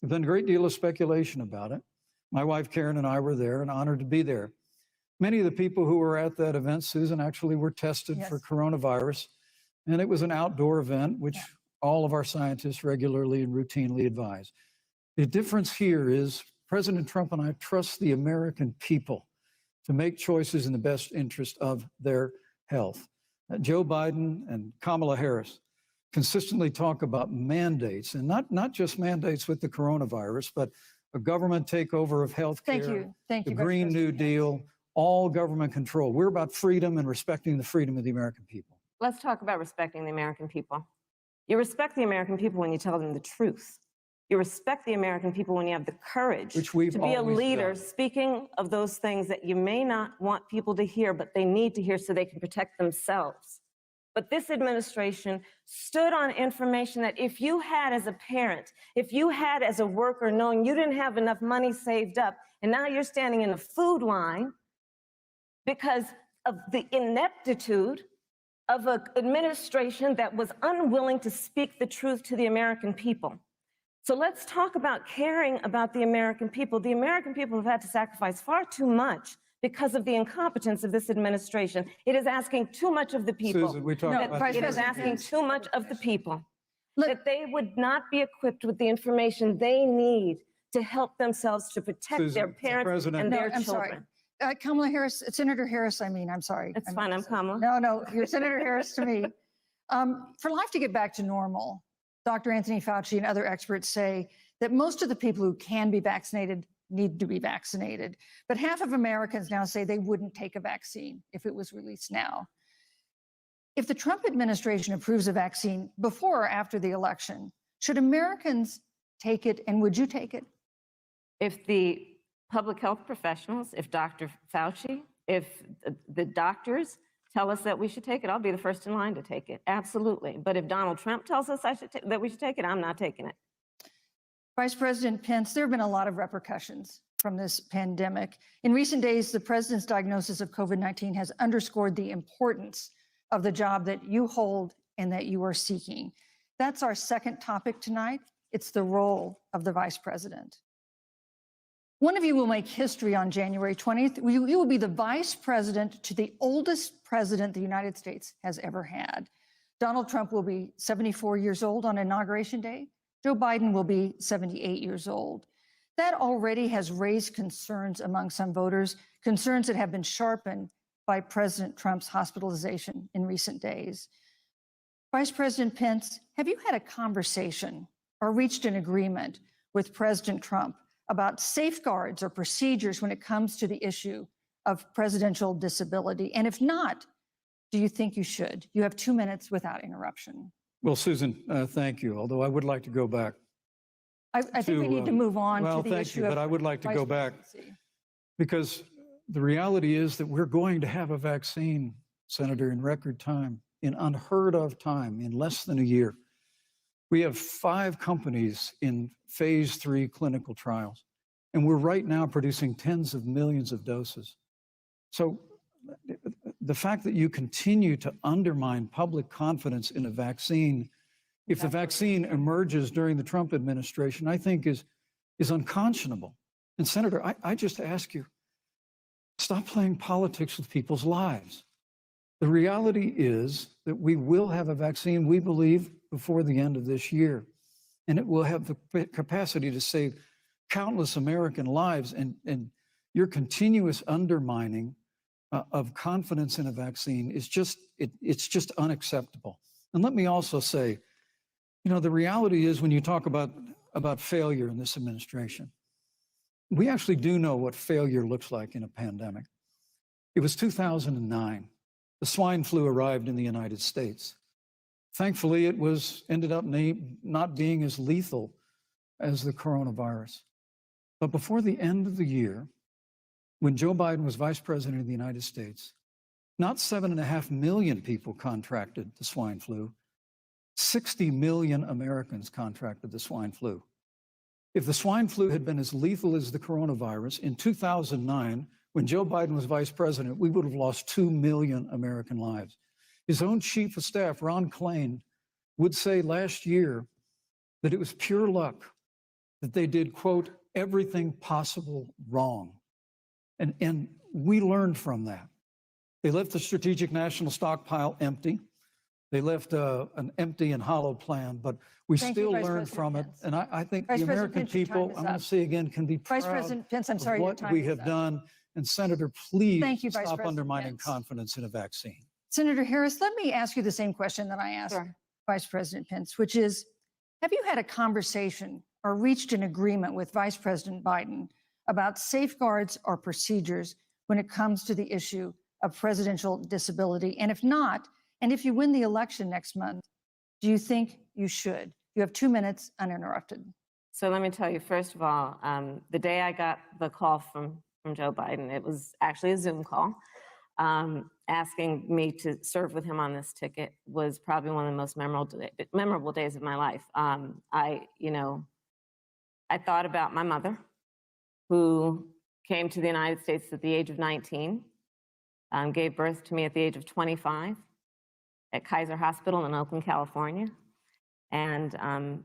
There's been a great deal of speculation about it. My wife Karen and I were there and honored to be there. Many of the people who were at that event, Susan, actually were tested for coronavirus. And it was an outdoor event, which all of our scientists regularly and routinely advise. The difference here is President Trump and I trust the American people to make choices in the best interest of their health. Joe Biden and Kamala Harris consistently talk about mandates, and not just mandates with the coronavirus, but a government takeover of health care, the Green New Deal, all government control. We're about freedom and respecting the freedom of the American people. Let's talk about respecting the American people. You respect the American people when you tell them the truth. You respect the American people when you have the courage to be a leader, speaking of those things that you may not want people to hear, but they need to hear so they can protect themselves. But this administration stood on information that if you had as a parent, if you had as a worker, knowing you didn't have enough money saved up, and now you're standing in the food line because of the ineptitude of an administration that was unwilling to speak the truth to the American people. So let's talk about caring about the American people. The American people have had to sacrifice far too much because of the incompetence of this administration. It is asking too much of the people. Susan, we talked about it is asking too much of the people. That they would not be equipped with the information they need to help themselves to protect their parents and their children. Kamala Harris, Senator Harris, I'm sorry. It's fine, I'm Kamala. No, you're Senator Harris to me. For life to get back to normal, Dr. Anthony Fauci and other experts say that most of the people who can be vaccinated need to be vaccinated. But half of Americans now say they wouldn't take a vaccine if it was released now. If the Trump administration approves a vaccine before or after the election, should Americans take it, and would you take it? If the public health professionals, if Dr. Fauci, if the doctors tell us that we should take it, I'll be the first in line to take it. Absolutely. But if Donald Trump tells us that we should take it, I'm not taking it. Vice President Pence, there have been a lot of repercussions from this pandemic. In recent days, the president's diagnosis of COVID-19 has underscored the importance of the job that you hold and that you are seeking. That's our second topic tonight. It's the role of the vice president. One of you will make history on January 20th. You will be the vice president to the oldest president the United States has ever had. Donald Trump will be 74 years old on Inauguration Day. Joe Biden will be 78 years old. That already has raised concerns among some voters, concerns that have been sharpened by President Trump's hospitalization in recent days. Vice President Pence, have you had a conversation or reached an agreement with President Trump about safeguards or procedures when it comes to the issue of presidential disability? And if not, do you think you should? You have 2 minutes without interruption. Well, Susan, thank you, although I would like to go back. I think we need to move on to the issue. Well, thank you, but I would like to go back because the reality is that we're going to have a vaccine, Senator, in record time, in unheard of time, in less than a year. We have 5 companies in phase 3 clinical trials, and we're right now producing tens of millions of doses. So the fact that you continue to undermine public confidence in a vaccine, if the vaccine emerges during the Trump administration, I think is unconscionable. And Senator, I just ask you, stop playing politics with people's lives. The reality is that we will have a vaccine, we believe, before the end of this year. And it will have the capacity to save countless American lives. And your continuous undermining of confidence in a vaccine is it's just unacceptable. And let me also say, the reality is when you talk about failure in this administration, we actually do know what failure looks like in a pandemic. It was 2009. The swine flu arrived in the United States. Thankfully, it ended up not being as lethal as the coronavirus. But before the end of the year, when Joe Biden was vice president of the United States, not 7.5 million people contracted the swine flu. 60 million Americans contracted the swine flu. If the swine flu had been as lethal as the coronavirus, in 2009, when Joe Biden was vice president, we would have lost 2 million American lives. His own chief of staff, Ron Klain, would say last year that it was pure luck that they did, quote, everything possible wrong. And we learned from that. They left the strategic national stockpile empty. They left an empty and hollow plan, but we still learned from it. And I think the American people, I want to say again, can be proud Vice President Pence, I'm sorry, of what we have done. And Senator, please stop undermining confidence in a vaccine. Senator Harris, let me ask you the same question that I asked Vice President Pence, which is, have you had a conversation or reached an agreement with Vice President Biden about safeguards or procedures when it comes to the issue of presidential disability? And if not, and if you win the election next month, do you think you should? You have 2 minutes uninterrupted. So let me tell you, first of all, the day I got the call from Joe Biden, it was actually a Zoom call, asking me to serve with him on this ticket was probably one of the most memorable days of my life. I thought about my mother, who came to the United States at the age of 19, gave birth to me at the age of 25 at Kaiser Hospital in Oakland, California. And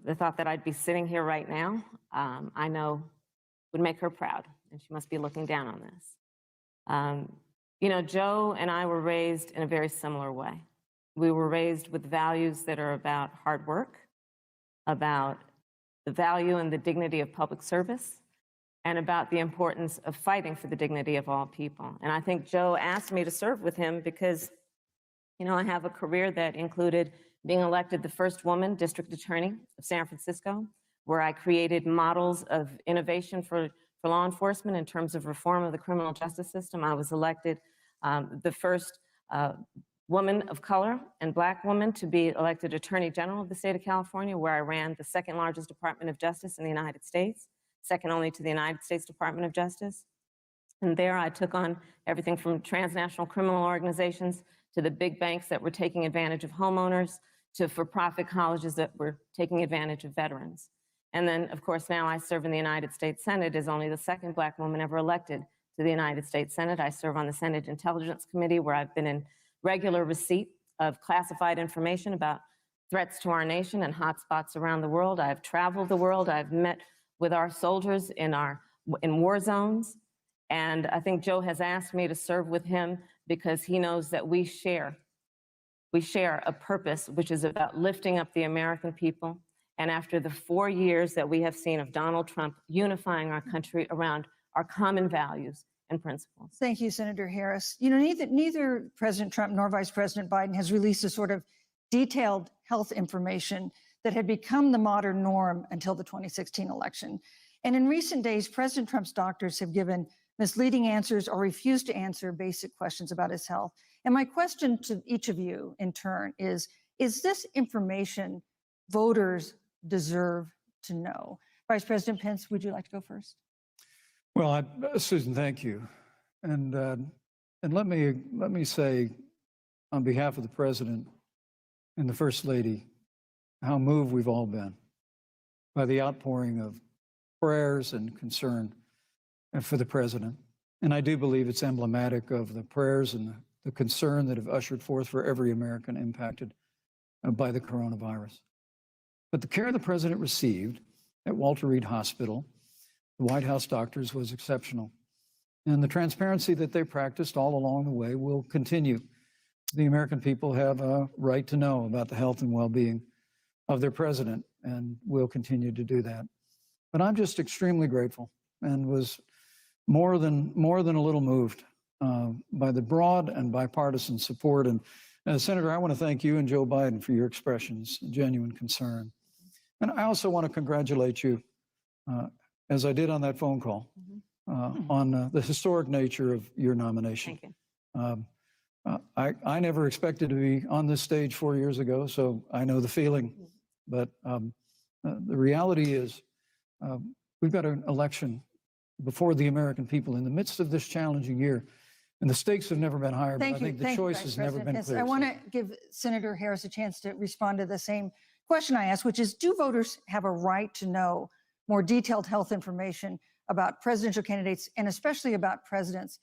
the thought that I'd be sitting here right now, I know would make her proud, and she must be looking down on this. Joe and I were raised in a very similar way. We were raised with values that are about hard work, about the value and the dignity of public service, and about the importance of fighting for the dignity of all people. And I think Joe asked me to serve with him because, I have a career that included being elected the first woman district attorney of San Francisco, where I created models of innovation for law enforcement in terms of reform of the criminal justice system. I was elected the first woman of color and Black woman to be elected Attorney General of the state of California, where I ran the second largest Department of Justice in the United States, second only to the United States Department of Justice. And there I took on everything from transnational criminal organizations to the big banks that were taking advantage of homeowners, to for-profit colleges that were taking advantage of veterans. And then, of course, now I serve in the United States Senate as only the second Black woman ever elected to the United States Senate. I serve on the Senate Intelligence Committee, where I've been in regular receipt of classified information about threats to our nation and hotspots around the world. I've traveled the world. I've met with our soldiers in war zones. And I think Joe has asked me to serve with him because he knows that we share a purpose, which is about lifting up the American people. And after the 4 years that we have seen of Donald Trump unifying our country around our common values and principles. Thank you, Senator Harris. Neither President Trump nor Vice President Biden has released a sort of detailed health information that had become the modern norm until the 2016 election. And in recent days, President Trump's doctors have given misleading answers or refused to answer basic questions about his health. And my question to each of you in turn is this information voters deserve to know? Vice President Pence, would you like to go first? Well, Susan, thank you. And let me say, on behalf of the President and the First Lady, how moved we've all been by the outpouring of prayers and concern for the President. And I do believe it's emblematic of the prayers and the concern that have ushered forth for every American impacted by the coronavirus. But the care the President received at Walter Reed Hospital, the White House doctors, was exceptional. And the transparency that they practiced all along the way will continue. The American people have a right to know about the health and well-being of their president, and will continue to do that. But I'm just extremely grateful and was more than a little moved by the broad and bipartisan support. And Senator, I want to thank you and Joe Biden for your expressions of genuine concern. And I also want to congratulate you, as I did on that phone call, on the historic nature of your nomination. Thank you. I never expected to be on this stage 4 years ago, so I know the feeling. But the reality is we've got an election before the American people in the midst of this challenging year. And the stakes have never been higher, but I think the choice has never been clearer. I want to give Senator Harris a chance to respond to the same question I asked, which is, do voters have a right to know more detailed health information about presidential candidates, and especially about presidents,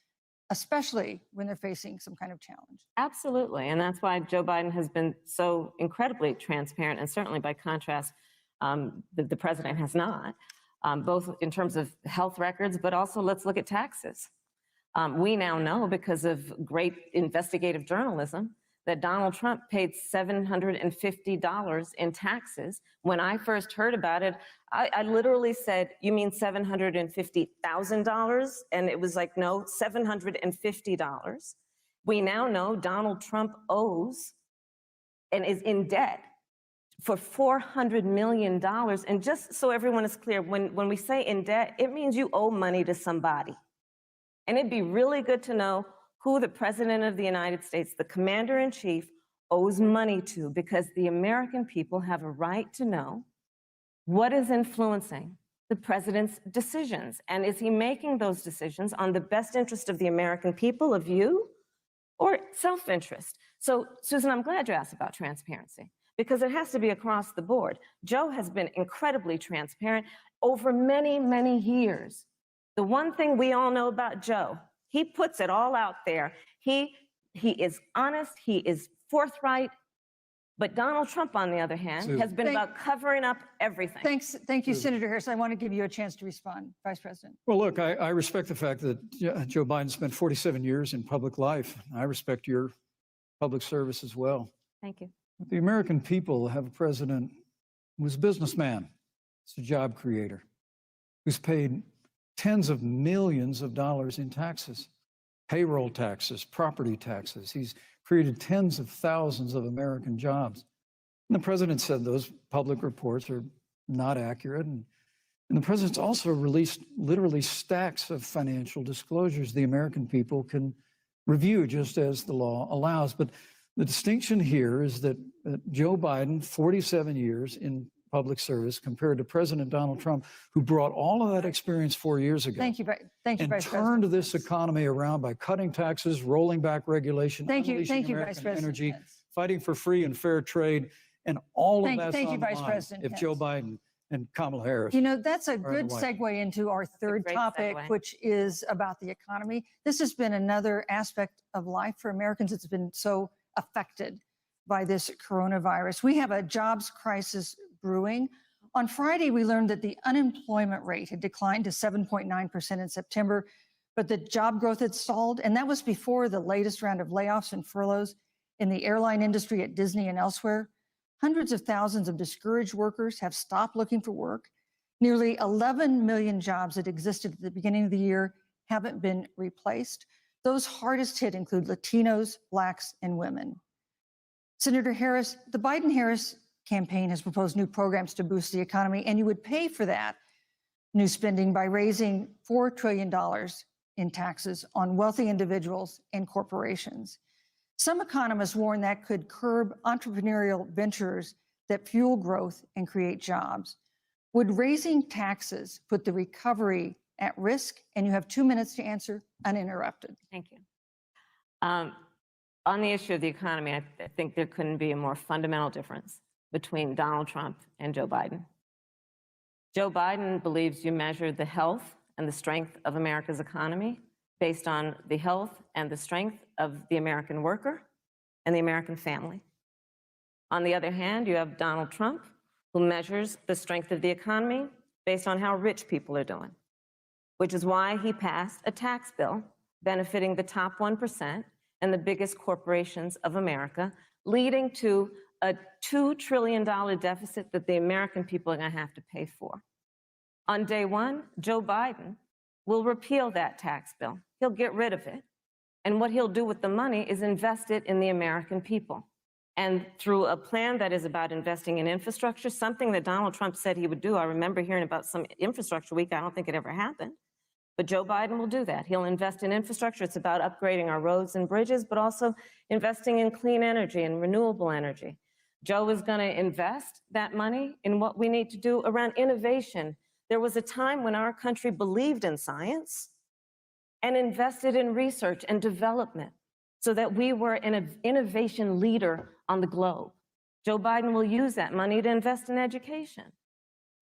especially when they're facing some kind of challenge? Absolutely. And that's why Joe Biden has been so incredibly transparent, and certainly by contrast, the president has not. both in terms of health records, but also let's look at taxes. We now know, because of great investigative journalism, that Donald Trump paid $750 in taxes. When I first heard about it, I literally said, "You mean $750,000? And it was like, no, $750. We now know Donald Trump owes and is in debt for $400 million. And just so everyone is clear, when we say in debt, it means you owe money to somebody. And it'd be really good to know who the President of the United States, the Commander-in-Chief, owes money to, because the American people have a right to know what is influencing the President's decisions. And is he making those decisions on the best interest of the American people, of you, or self-interest? So, Susan, I'm glad you asked about transparency, because it has to be across the board. Joe has been incredibly transparent over many, many years. The one thing we all know about Joe, he puts it all out there. He is honest, he is forthright. But Donald Trump, on the other hand, has been about covering up everything. Thank you, Senator Harris. I want to give you a chance to respond, Vice President. Well, look, I respect the fact that Joe Biden spent 47 years in public life. I respect your public service as well. Thank you. But the American people have a president who's a businessman, he's a job creator, who's paid tens of millions of dollars in taxes, payroll taxes, property taxes. He's created tens of thousands of American jobs. And the president said those public reports are not accurate. And the president's also released literally stacks of financial disclosures the American people can review just as the law allows. But the distinction here is that Joe Biden, 47 years in public service, compared to President Donald Trump, who brought all of that experience 4 years ago. Thank you, Vice and President. turned this economy around by cutting taxes, rolling back regulation, Thank you, unleashing Vice American President energy, Pence. fighting for free and fair trade, and all of that's Thank you, on the Vice line President if Pence. Joe Biden and Kamala Harris. You know, that's a are in good the White House. segue into our third great topic, segue. which is about the economy. This has been another aspect of life for Americans. It's been so affected by this coronavirus. We have a jobs crisis brewing. On Friday, we learned that the unemployment rate had declined to 7.9% in September, but the job growth had stalled. And that was before the latest round of layoffs and furloughs in the airline industry at Disney and elsewhere. Hundreds of thousands of discouraged workers have stopped looking for work. Nearly 11 million jobs that existed at the beginning of the year haven't been replaced. Those hardest hit include Latinos, Blacks, and women. Senator Harris, the Biden-Harris campaign has proposed new programs to boost the economy, and you would pay for that new spending by raising $4 trillion in taxes on wealthy individuals and corporations. Some economists warn that could curb entrepreneurial ventures that fuel growth and create jobs. Would raising taxes put the recovery at risk? And you have 2 minutes to answer uninterrupted. Thank you. On the issue of the economy, I think there couldn't be a more fundamental difference between Donald Trump and Joe Biden. Joe Biden believes you measure the health and the strength of America's economy based on the health and the strength of the American worker and the American family. On the other hand, you have Donald Trump, who measures the strength of the economy based on how rich people are doing, which is why he passed a tax bill benefiting the top 1% and the biggest corporations of America, leading to a $2 trillion deficit that the American people are going to have to pay for. On day one, Joe Biden will repeal that tax bill. He'll get rid of it. And what he'll do with the money is invest it in the American people. And through a plan that is about investing in infrastructure, something that Donald Trump said he would do. I remember hearing about some infrastructure week. I don't think it ever happened. But Joe Biden will do that. He'll invest in infrastructure. It's about upgrading our roads and bridges, but also investing in clean energy and renewable energy. Joe is going to invest that money in what we need to do around innovation. There was a time when our country believed in science and invested in research and development so that we were an innovation leader on the globe. Joe Biden will use that money to invest in education.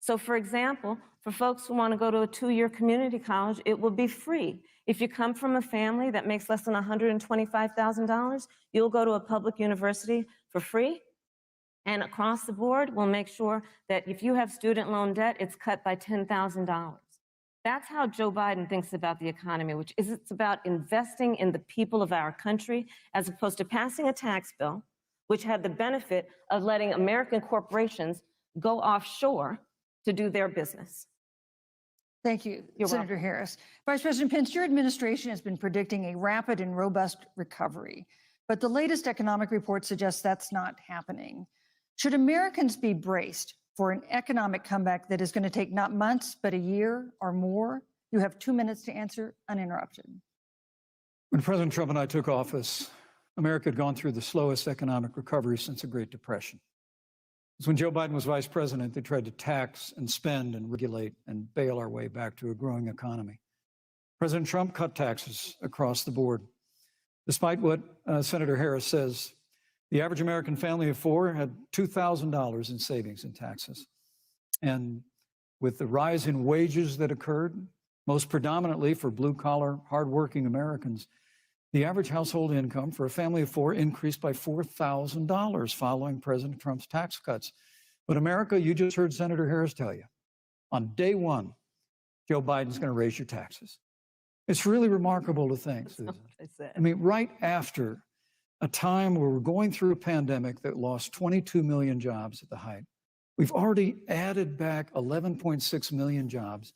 So, for example, for folks who want to go to a 2-year community college, it will be free. If you come from a family that makes less than $125,000, you'll go to a public university for free. And across the board, we'll make sure that if you have student loan debt, it's cut by $10,000. That's how Joe Biden thinks about the economy, which is it's about investing in the people of our country, as opposed to passing a tax bill, which had the benefit of letting American corporations go offshore to do their business. Thank you, You're Senator welcome. Harris. Vice President Pence, your administration has been predicting a rapid and robust recovery, but the latest economic report suggests that's not happening. Should Americans be braced for an economic comeback that is going to take not months, but a year or more? You have 2 minutes to answer uninterrupted. When President Trump and I took office, America had gone through the slowest economic recovery since the Great Depression. It's when Joe Biden was vice president, they tried to tax and spend and regulate and bail our way back to a growing economy. President Trump cut taxes across the board. Despite what Senator Harris says, the average American family of four had $2,000 in savings in taxes. And with the rise in wages that occurred, most predominantly for blue-collar, hardworking Americans, the average household income for a family of four increased by $4,000 following President Trump's tax cuts. But America, you just heard Senator Harris tell you, on day one, Joe Biden's going to raise your taxes. It's really remarkable to think, Susan. I mean, right after a time where we're going through a pandemic that lost 22 million jobs at the height, we've already added back 11.6 million jobs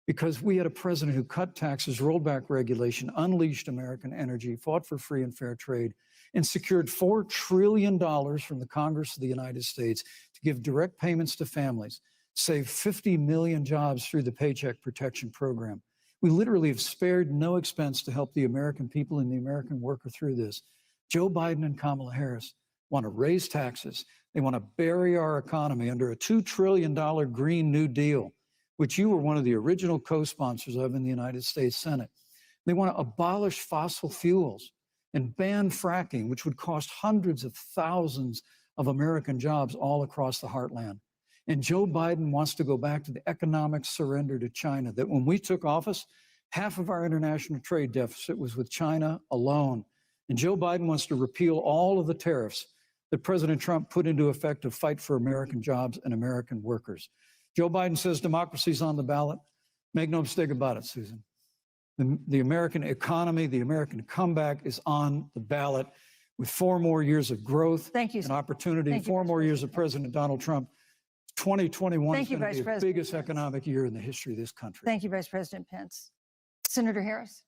because we had a president who cut taxes, rolled back regulation, unleashed American energy, fought for free and fair trade, and secured $4 trillion from the Congress of the United States to give direct payments to families, save 50 million jobs through the Paycheck Protection Program. We literally have spared no expense to help the American people and the American worker through this. Joe Biden and Kamala Harris want to raise taxes. They want to bury our economy under a $2 trillion Green New Deal, which you were one of the original co-sponsors of in the United States Senate. They want to abolish fossil fuels and ban fracking, which would cost hundreds of thousands of American jobs all across the heartland. And Joe Biden wants to go back to the economic surrender to China, that when we took office, half of our international trade deficit was with China alone. And Joe Biden wants to repeal all of the tariffs that President Trump put into effect to fight for American jobs and American workers. Joe Biden says democracy's on the ballot. Make no mistake about it, Susan. The American economy, the American comeback is on the ballot with 4 more years of growth and opportunity, 4 more years of President Donald Trump. 2021 is going to be the biggest economic year in the history of this country. Thank you, Vice President Pence. Senator Harris.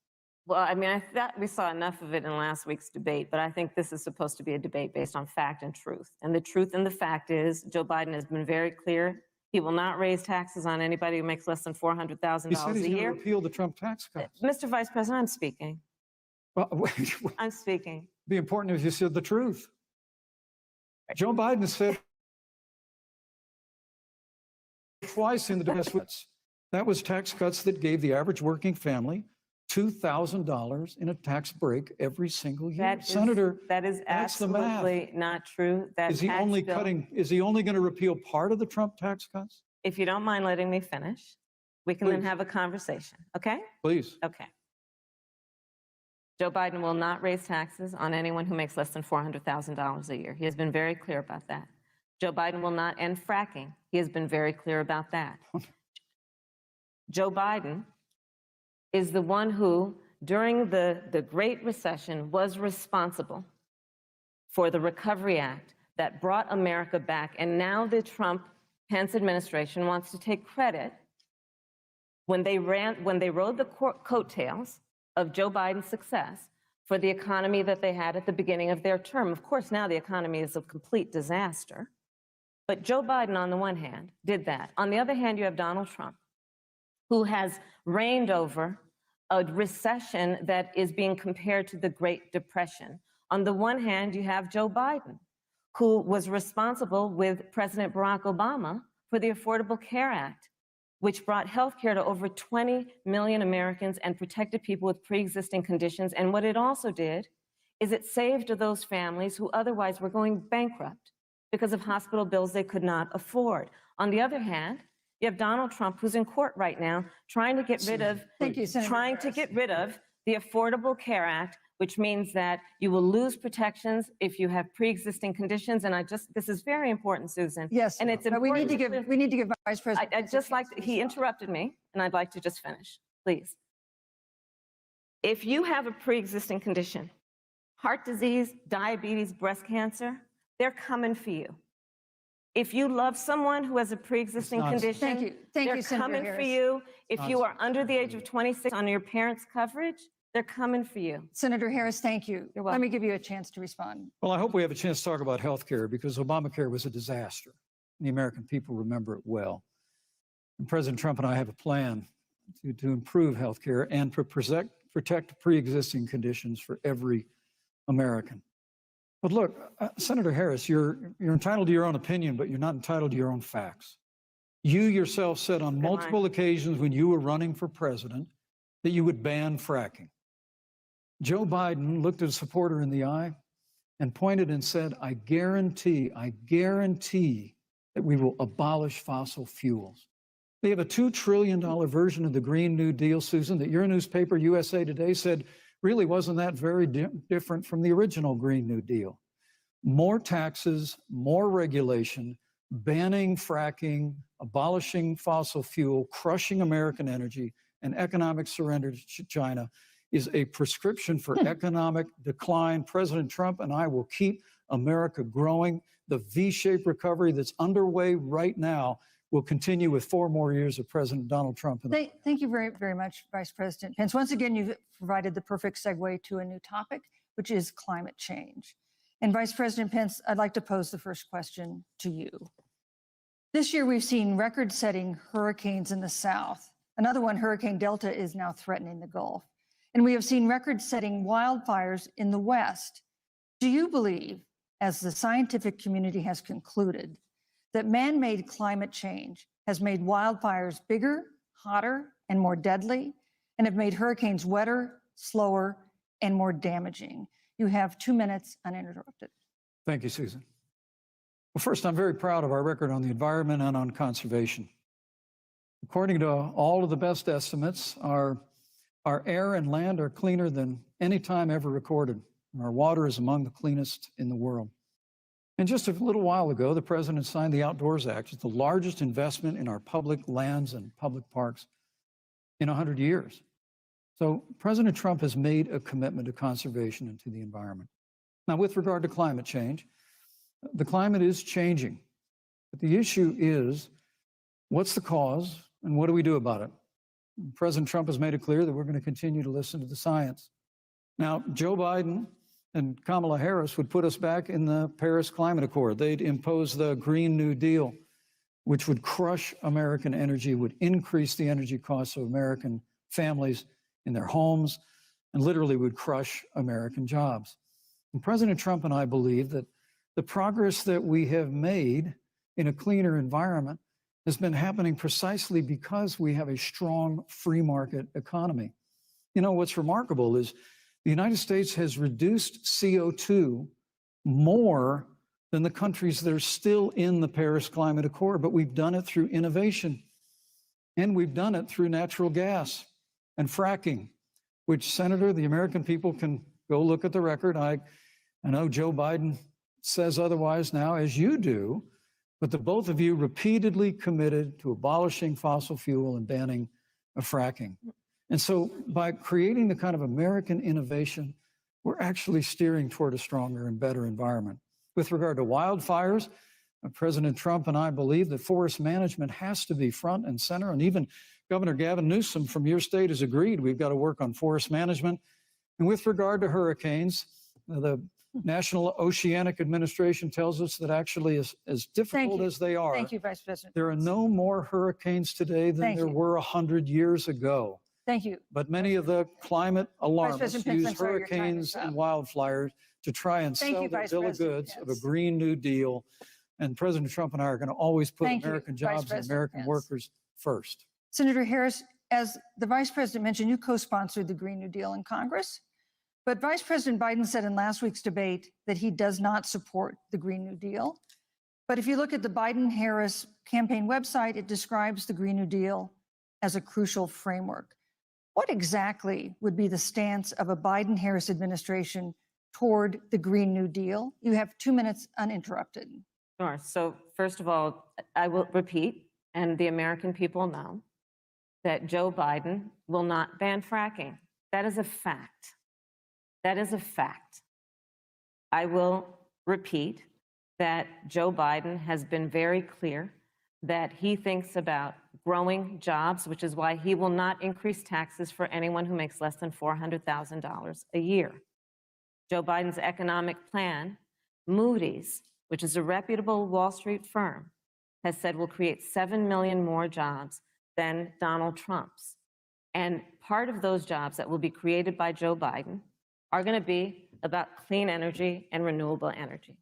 Well, I mean, I thought we saw enough of it in last week's debate, but I think this is supposed to be a debate based on fact and truth. And the truth and the fact is Joe Biden has been very clear. He will not raise taxes on anybody who makes less than $400,000 a year. He said he's going to repeal the Trump tax cuts. Mr. Vice President, I'm speaking. Well, I'm speaking. It'd be important if you said the truth. Joe Biden said twice in the tax cuts. That was tax cuts that gave the average working family $2,000 in a tax break every single year. Senator, that is absolutely not true. That is he only going to repeal part of the Trump tax cuts? If you don't mind letting me finish, we can then have a conversation, okay? Please. Okay. Joe Biden will not raise taxes on anyone who makes less than $400,000 a year. He has been very clear about that. Joe Biden will not end fracking. He has been very clear about that. Joe Biden is the one who, during the Great Recession, was responsible for the Recovery Act that brought America back. And now the Trump-Pence administration wants to take credit when they rode the coattails of Joe Biden's success for the economy that they had at the beginning of their term. Of course, now the economy is a complete disaster. But Joe Biden, on the one hand, did that. On the other hand, you have Donald Trump, who has reigned over a recession that is being compared to the Great Depression. On the one hand, you have Joe Biden, who was responsible with President Barack Obama for the Affordable Care Act, which brought health care to over 20 million Americans and protected people with pre-existing conditions. And what it also did is it saved those families who otherwise were going bankrupt because of hospital bills they could not afford. On the other hand, you have Donald Trump, who's in court right now, trying to get rid of the Affordable Care Act, which means that you will lose protections if you have pre-existing conditions. And this is very important, Susan. Yes, and it's but we need to give Vice President. I'd just like to, he interrupted me, and I'd like to just finish, please. If you have a pre-existing condition, heart disease, diabetes, breast cancer, they're coming for you. If you love someone who has a pre-existing condition, they're coming for you. If you are under the age of 26 on your parents' coverage, they're coming for you. Senator Harris, thank you. You're Let welcome. me give you a chance to respond. Well, I hope we have a chance to talk about health care because Obamacare was a disaster. The American people remember it well. And President Trump and I have a plan to improve health care and to protect pre-existing conditions for every American. But look, Senator Harris, you're entitled to your own opinion, but you're not entitled to your own facts. You yourself said on multiple occasions when you were running for president that you would ban fracking. Joe Biden looked at a supporter in the eye and pointed and said, I guarantee that we will abolish fossil fuels. They have a $2 trillion version of the Green New Deal, Susan, that your newspaper, USA Today, said really wasn't that very different from the original Green New Deal. More taxes, more regulation, banning fracking, abolishing fossil fuel, crushing American energy, and economic surrender to China is a prescription for economic decline. President Trump and I will keep America growing. The V-shaped recovery that's underway right now will continue with 4 more years of President Donald Trump. Thank you very, very much, Vice President Pence. Once again, you've provided the perfect segue to a new topic, which is climate change. And Vice President Pence, I'd like to pose the first question to you. This year, we've seen record-setting hurricanes in the South. Another one, Hurricane Delta, is now threatening the Gulf. And we have seen record-setting wildfires in the West. Do you believe, as the scientific community has concluded, that man-made climate change has made wildfires bigger, hotter, and more deadly, and have made hurricanes wetter, slower, and more damaging? You have 2 minutes uninterrupted. Thank you, Susan. Well, first, I'm very proud of our record on the environment and on conservation. According to all of the best estimates, our air and land are cleaner than any time ever recorded. And our water is among the cleanest in the world. And just a little while ago, the president signed the Outdoors Act. It's the largest investment in our public lands and public parks in 100 years. So President Trump has made a commitment to conservation and to the environment. Now, with regard to climate change, the climate is changing. But the issue is, what's the cause and what do we do about it? President Trump has made it clear that we're going to continue to listen to the science. Now, Joe Biden and Kamala Harris would put us back in the Paris Climate Accord. They'd impose the Green New Deal, which would crush American energy, would increase the energy costs of American families in their homes, and literally would crush American jobs. And President Trump and I believe that the progress that we have made in a cleaner environment has been happening precisely because we have a strong free market economy. You know, what's remarkable is the United States has reduced CO2 more than the countries that are still in the Paris Climate Accord, but we've done it through innovation. And we've done it through natural gas and fracking, which, Senator, the American people can go look at the record. I know Joe Biden says otherwise now, as you do, but the both of you repeatedly committed to abolishing fossil fuel and banning fracking. And so by creating the kind of American innovation, we're actually steering toward a stronger and better environment. With regard to wildfires, President Trump and I believe that forest management has to be front and center. And even Governor Gavin Newsom from your state has agreed we've got to work on forest management. And with regard to hurricanes, the National Oceanic Administration tells us that actually as difficult as they are, Thank you, Vice President. There are no more hurricanes today than there were 100 years ago. Thank you. But many of the climate alarmists use hurricanes and wildfires to try and sell the bill of goods of a Green New Deal. And President Trump and I are going to always put American jobs and American workers first. Senator Harris, as the Vice President mentioned, you co-sponsored the Green New Deal in Congress. But Vice President Biden said in last week's debate that he does not support the Green New Deal. But if you look at the Biden-Harris campaign website, it describes the Green New Deal as a crucial framework. What exactly would be the stance of a Biden-Harris administration toward the Green New Deal? You have 2 minutes uninterrupted. Sure. So first of all, I will repeat, and the American people know, that Joe Biden will not ban fracking. That is a fact. That is a fact. I will repeat that Joe Biden has been very clear that he thinks about growing jobs, which is why he will not increase taxes for anyone who makes less than $400,000 a year. Joe Biden's economic plan, Moody's, which is a reputable Wall Street firm, has said will create 7 million more jobs than Donald Trump's. And part of those jobs that will be created by Joe Biden are going to be about clean energy and renewable energy.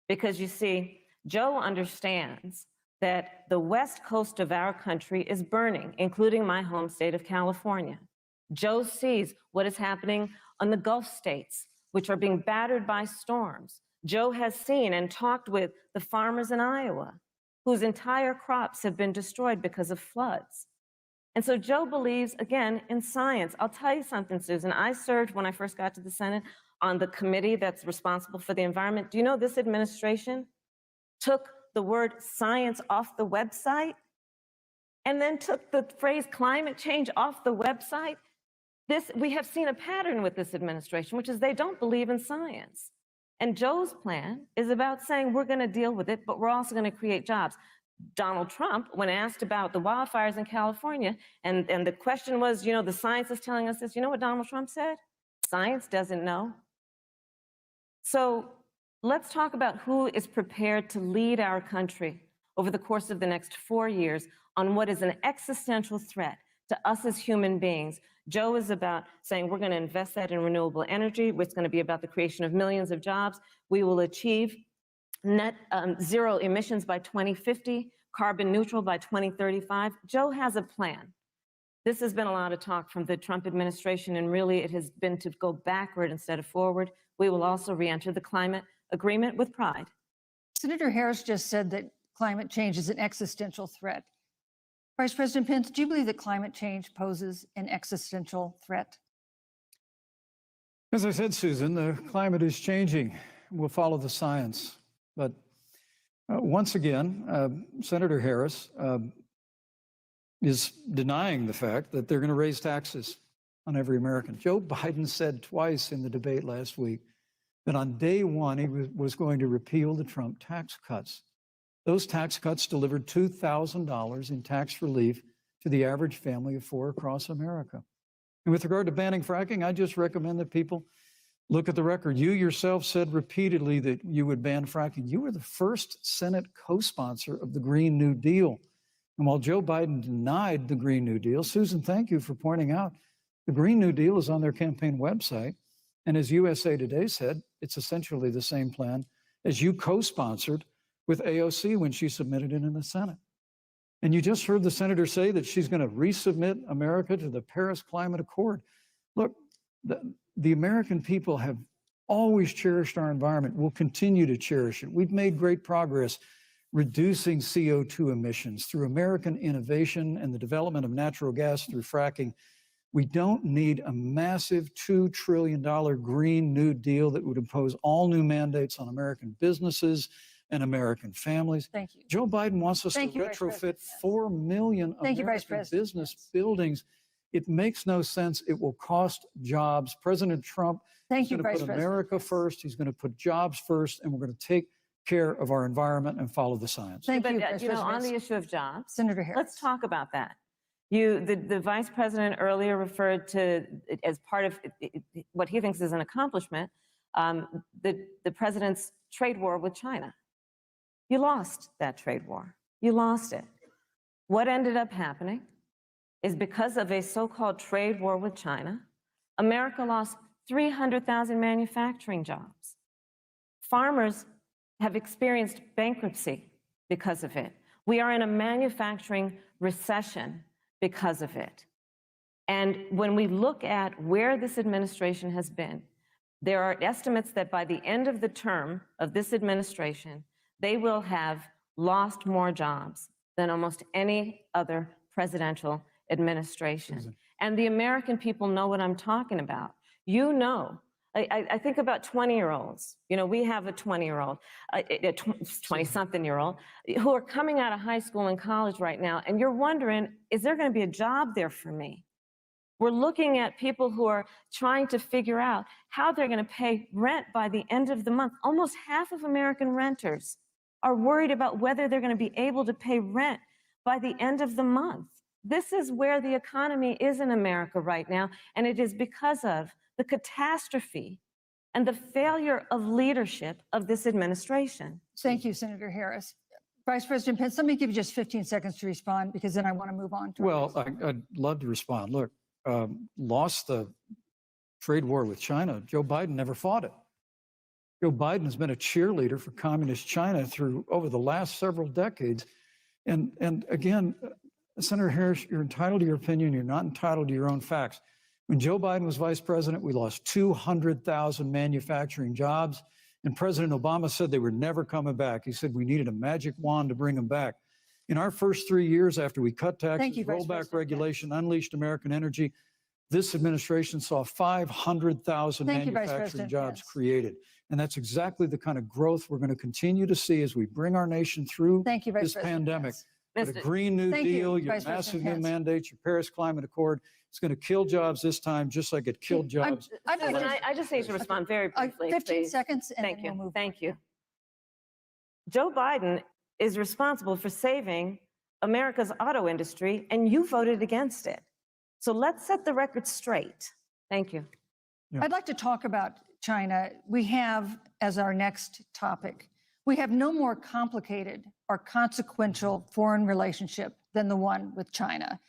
Because you see, Joe understands that the west coast of our country is burning, including my home state of California. Joe sees what is happening on the Gulf states, which are being battered by storms. Joe has seen and talked with the farmers in Iowa, whose entire crops have been destroyed because of floods. And so Joe believes, again, in science. I'll tell you something, Susan. I served, when I first got to the Senate, on the committee that's responsible for the environment. Do you know this administration took the word science off the website and then took the phrase climate change off the website? We have seen a pattern with this administration, which is they don't believe in science. And Joe's plan is about saying we're going to deal with it, but we're also going to create jobs. Donald Trump, when asked about the wildfires in California, and the question was, you know, the science is telling us this, you know what Donald Trump said? Science doesn't know. So let's talk about who is prepared to lead our country over the course of the next 4 years on what is an existential threat to us as human beings. Joe is about saying we're going to invest that in renewable energy. It's going to be about the creation of millions of jobs. We will achieve net zero emissions by 2050, carbon neutral by 2035. Joe has a plan. This has been a lot of talk from the Trump administration, and really it has been to go backward instead of forward. We will also re-enter the climate agreement with pride. Senator Harris just said that climate change is an existential threat. Vice President Pence, do you believe that climate change poses an existential threat? As I said, Susan, the climate is changing. We'll follow the science. But once again, Senator Harris is denying the fact that they're going to raise taxes on every American. Joe Biden said twice in the debate last week that on day one, he was going to repeal the Trump tax cuts. Those tax cuts delivered $2,000 in tax relief to the average family of 4 across America. And with regard to banning fracking, I just recommend that people look at the record. You yourself said repeatedly that you would ban fracking. You were the first Senate co-sponsor of the Green New Deal. And while Joe Biden denied the Green New Deal, Susan, thank you for pointing out, the Green New Deal is on their campaign website. And as USA Today said, it's essentially the same plan as you co-sponsored with AOC when she submitted it in the Senate. And you just heard the senator say that she's going to resubmit America to the Paris Climate Accord. Look, the American people have always cherished our environment. We'll continue to cherish it. We've made great progress reducing CO2 emissions through American innovation and the development of natural gas through fracking. We don't need a massive $2 trillion Green New Deal that would impose all new mandates on American businesses and American families. Thank you. Joe Biden wants us to retrofit 4 million American business buildings. It makes no sense. It will cost jobs. President Trump is going to put America first. He's going to put jobs first, and we're going to take care of our environment and follow the science. Thank you, but, you know, on the issue of jobs, Senator Harris. Let's talk about that. The vice president earlier referred to, as part of what he thinks is an accomplishment, the president's trade war with China. You lost that trade war. You lost it. What ended up happening is because of a so-called trade war with China, America lost 300,000 manufacturing jobs. Farmers have experienced bankruptcy because of it. We are in a manufacturing recession because of it. And when we look at where this administration has been, there are estimates that by the end of the term of this administration, they will have lost more jobs than almost any other presidential administration. Susan. And the American people know what I'm talking about. You know, I think about 20-year-olds. You know, we have a 20-year-old, a 20-something-year-old who are coming out of high school and college right now, and you're wondering, is there going to be a job there for me? We're looking at people who are trying to figure out how they're going to pay rent by the end of the month. Almost half of American renters are worried about whether they're going to be able to pay rent by the end of the month. This is where the economy is in America right now, and it is because of the catastrophe and the failure of leadership of this administration. Thank you, Senator Harris. Vice President Pence, let me give you just 15 seconds to respond, because then I want to move on to Well, I'd love to respond. Look, lost the trade war with China. Joe Biden never fought it. Joe Biden has been a cheerleader for communist China over the last several decades. And again, Senator Harris, you're entitled to your opinion. You're not entitled to your own facts. When Joe Biden was vice president, we lost 200,000 manufacturing jobs. And President Obama said they were never coming back. He said we needed a magic wand to bring them back. In our first 3 years after we cut taxes, rolled back regulation, unleashed American energy, this administration saw 500,000 manufacturing jobs created. And that's exactly the kind of growth we're going to continue to see as we bring our nation through this pandemic. But a Green New Deal, your massive new mandates, your Paris Climate Accord, it's going to kill jobs this time, just like it killed jobs. I just need to respond very briefly. 15 seconds, and Thank then you. we'll move Thank you. Joe Biden is responsible for saving America's auto industry, and you voted against it. So let's set the record straight. Thank you. I'd like to talk about China. We have, as our next topic, we have no more complicated or consequential foreign relationship than the one with China.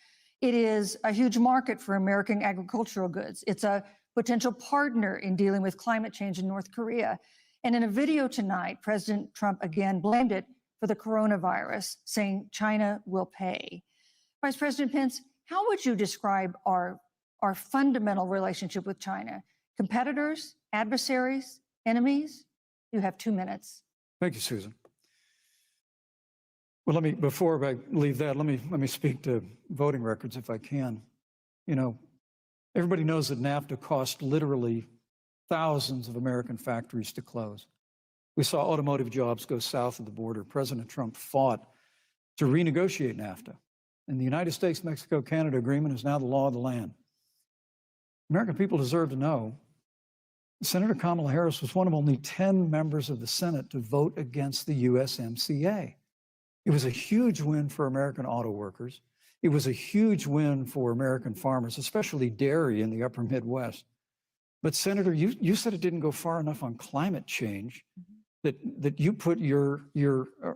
It is a huge market for American agricultural goods. It's a potential partner in dealing with climate change in North Korea. And in a video tonight, President Trump again blamed it for the coronavirus, saying China will pay. Vice President Pence, how would you describe our fundamental relationship with China? Competitors, adversaries, enemies? You have 2 minutes. Thank you, Susan. Well, before I leave that, let me speak to voting records if I can. You know, everybody knows that NAFTA cost literally thousands of American factories to close. We saw automotive jobs go south of the border. President Trump fought to renegotiate NAFTA. And the United States-Mexico-Canada agreement is now the law of the land. American people deserve to know Senator Kamala Harris was one of only 10 members of the Senate to vote against the USMCA. It was a huge win for American auto workers. It was a huge win for American farmers, especially dairy in the upper Midwest. But Senator, you said it didn't go far enough on climate change, that you put your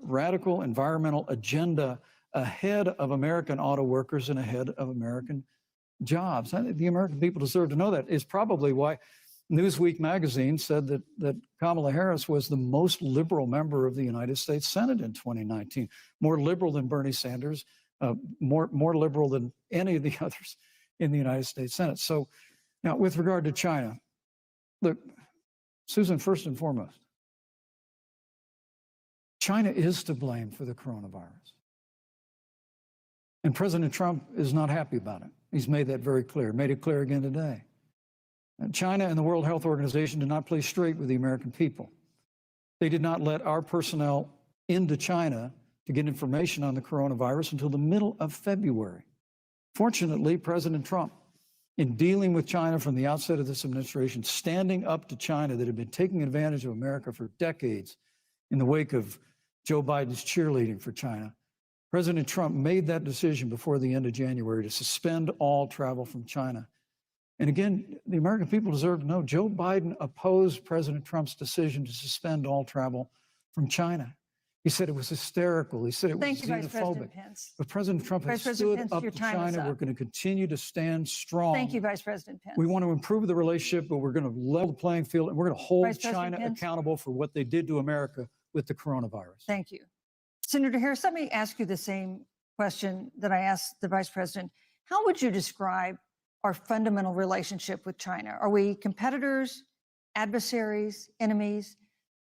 radical environmental agenda ahead of American auto workers and ahead of American jobs. The American people deserve to know that. It's probably why Newsweek magazine said that Kamala Harris was the most liberal member of the United States Senate in 2019, more liberal than Bernie Sanders, more liberal than any of the others in the United States Senate. So now with regard to China, look, Susan, first and foremost, China is to blame for the coronavirus. And President Trump is not happy about it. He's made that very clear, made it clear again today. China and the World Health Organization did not play straight with the American people. They did not let our personnel into China to get information on the coronavirus until the middle of February. Fortunately, President Trump, in dealing with China from the outset of this administration, standing up to China that had been taking advantage of America for decades in the wake of Joe Biden's cheerleading for China, President Trump made that decision before the end of January to suspend all travel from China. And again, the American people deserve to know Joe Biden opposed President Trump's decision to suspend all travel from China. He said it was hysterical. He said it was xenophobic. But President Trump has stood up to China. We're going to continue to stand strong. Thank you, Vice President Pence. We want to improve the relationship, but we're going to level the playing field, and we're going to hold China accountable for what they did to America with the coronavirus. Thank you. Senator Harris, let me ask you the same question that I asked the Vice President. How would you describe our fundamental relationship with China? Are we competitors, adversaries, enemies?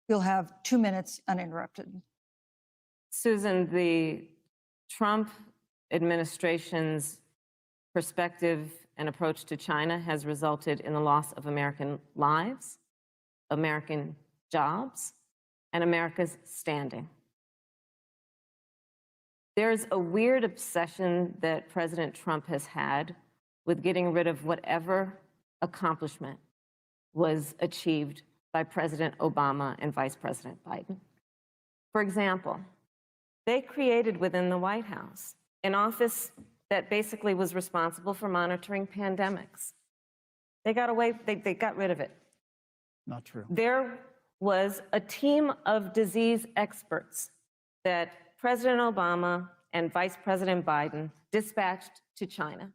You'll have 2 minutes uninterrupted. Susan, the Trump administration's perspective and approach to China has resulted in the loss of American lives, American jobs, and America's standing. There's a weird obsession that President Trump has had with getting rid of whatever accomplishment was achieved by President Obama and Vice President Biden. For example, they created within the White House an office that basically was responsible for monitoring pandemics. They got rid of it. Not true. There was a team of disease experts that President Obama and Vice President Biden dispatched to China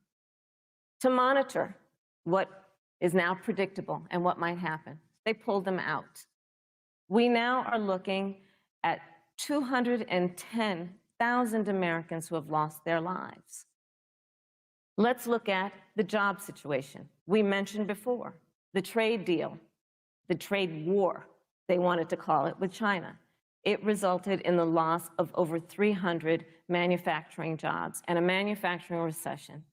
to monitor what is now predictable and what might happen. They pulled them out. We now are looking at 210,000 Americans who have lost their lives. Let's look at the job situation. We mentioned before the trade deal, the trade war, they wanted to call it, with China. It resulted in the loss of over 300 manufacturing jobs and a manufacturing recession,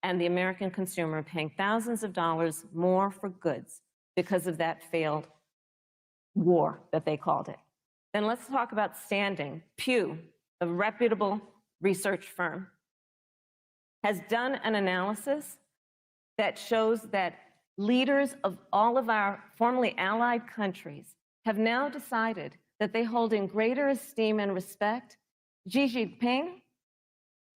and the American consumer paying thousands of dollars more for goods because of that failed war that they called it. Then let's talk about standing. Pew, a reputable research firm, has done an analysis that shows that leaders of all of our formerly allied countries have now decided that they hold in greater esteem and respect Xi Jinping,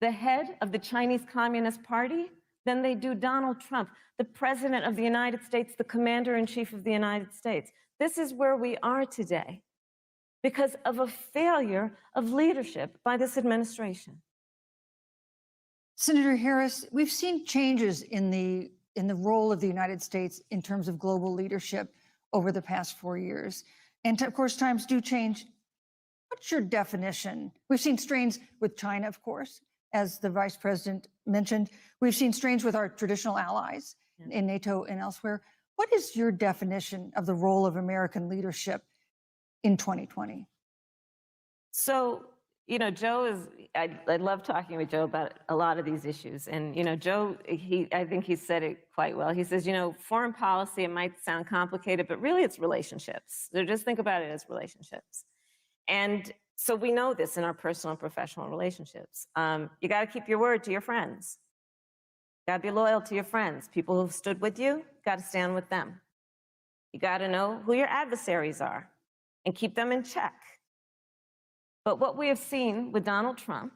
the head of the Chinese Communist Party, than they do Donald Trump, the President of the United States, the Commander-in-Chief of the United States. This is where we are today because of a failure of leadership by this administration. Senator Harris, we've seen changes in the role of the United States in terms of global leadership over the past 4 years. And of course, times do change. What's your definition? We've seen strains with China, of course, as the Vice President mentioned. We've seen strains with our traditional allies in NATO and elsewhere. What is your definition of the role of American leadership in 2020? So, you know, Joe is, I love talking with Joe about a lot of these issues. And, you know, Joe, I think he said it quite well. He says, you know, foreign policy, it might sound complicated, but really it's relationships. So just think about it as relationships. And so we know this in our personal and professional relationships. You got to keep your word to your friends. You got to be loyal to your friends. People who've stood with you, got to stand with them. You got to know who your adversaries are and keep them in check. But what we have seen with Donald Trump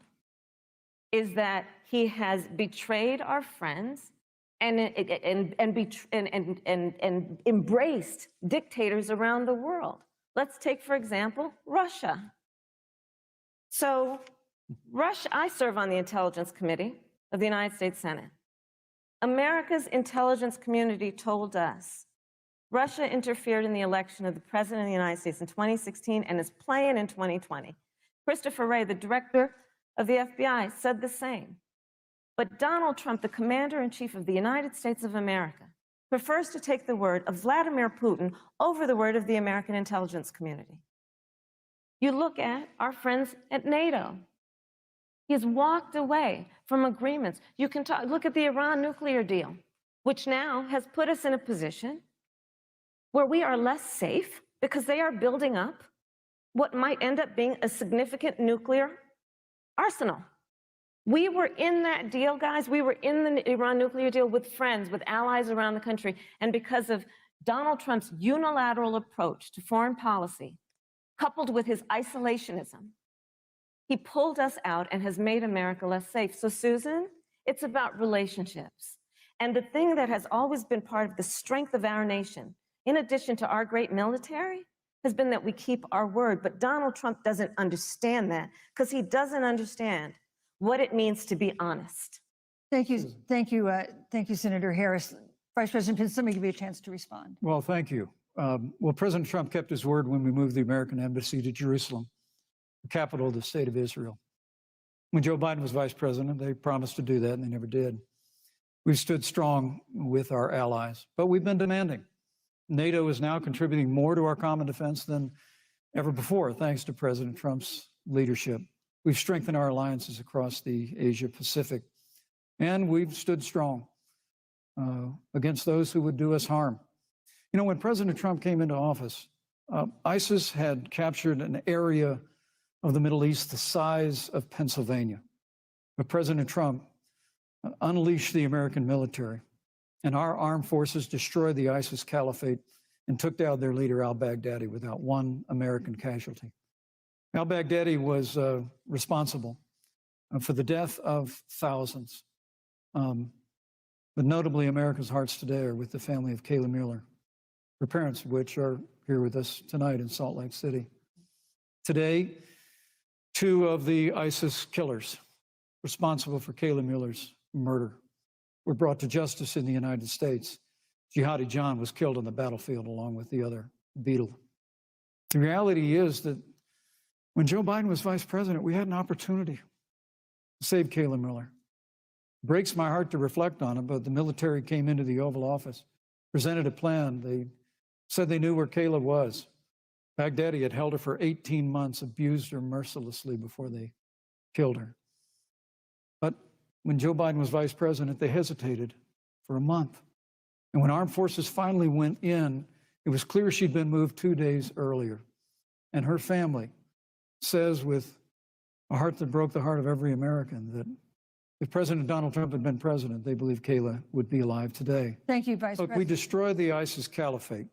is that he has betrayed our friends and embraced dictators around the world. Let's take, for example, Russia. So Russia, I serve on the Intelligence Committee of the United States Senate. America's intelligence community told us Russia interfered in the election of the President of the United States in 2016 and is playing in 2020. Christopher Wray, the director of the FBI, said the same. But Donald Trump, the Commander-in-Chief of the United States of America, prefers to take the word of Vladimir Putin over the word of the American intelligence community. You look at our friends at NATO. He's walked away from agreements. You can look at the Iran nuclear deal, which now has put us in a position where we are less safe because they are building up what might end up being a significant nuclear arsenal. We were in that deal, guys. We were in the Iran nuclear deal with friends, with allies around the country. And because of Donald Trump's unilateral approach to foreign policy, coupled with his isolationism, he pulled us out and has made America less safe. So, Susan, it's about relationships. And the thing that has always been part of the strength of our nation, in addition to our great military, has been that we keep our word. But Donald Trump doesn't understand that because he doesn't understand what it means to be honest. Thank you, Senator Harris. Vice President Pence, let me give you a chance to respond. Well, thank you. Well, President Trump kept his word when we moved the American embassy to Jerusalem, the capital of the state of Israel. When Joe Biden was vice president, they promised to do that, and they never did. We've stood strong with our allies, but we've been demanding. NATO is now contributing more to our common defense than ever before, thanks to President Trump's leadership. We've strengthened our alliances across the Asia-Pacific And we've stood strong against those who would do us harm. You know, when President Trump came into office, ISIS had captured an area of the Middle East the size of Pennsylvania. But President Trump unleashed the American military, and our armed forces destroyed the ISIS caliphate and took down their leader, al-Baghdadi, without one American casualty. Al-Baghdadi was responsible for the death of thousands. But notably, America's hearts today are with the family of Kayla Mueller, her parents of which are here with us tonight in Salt Lake City. Today, 2 of the ISIS killers responsible for Kayla Mueller's murder were brought to justice in the United States. Jihadi John was killed on the battlefield along with the other Beetle. The reality is that when Joe Biden was vice president, we had an opportunity to save Kayla Mueller. It breaks my heart to reflect on it, but the military came into the Oval Office, presented a plan. They said they knew where Kayla was. Baghdadi had held her for 18 months, abused her mercilessly before they killed her. But when Joe Biden was vice president, they hesitated for a month. And when armed forces finally went in, it was clear she'd been moved 2 days earlier. And her family says with a heart that broke the heart of every American that if President Donald Trump had been president, they believe Kayla would be alive today. Thank you, Vice Look, President. we destroyed the ISIS caliphate.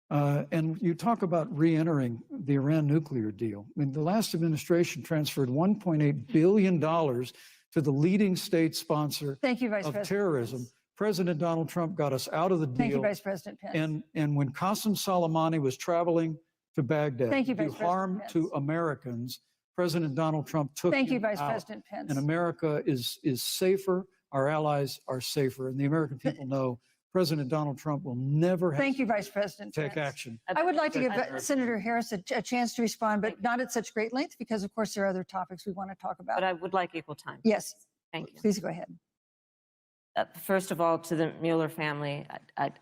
And you talk about re-entering the Iran nuclear deal. I mean, the last administration transferred $1.8 billion to the leading state sponsor Thank you, Vice of President terrorism. Pence. President Donald Trump got us out of the deal. Thank you, Vice President Pence. And when Qasem Soleimani was traveling to Baghdad Thank you, to do Vice President harm Pence. to Americans, President Donald Trump took Thank you, him Vice out. President Pence. And America is safer. Our allies are safer. And the American people know President Donald Trump will never have Thank you, Vice President to take Pence. action. I would like to give Senator Harris a chance to respond, but not at such great length because, of course, there are other topics we want to talk about. But I would like equal time. Yes, Thank you. please go ahead. First of all, to the Mueller family,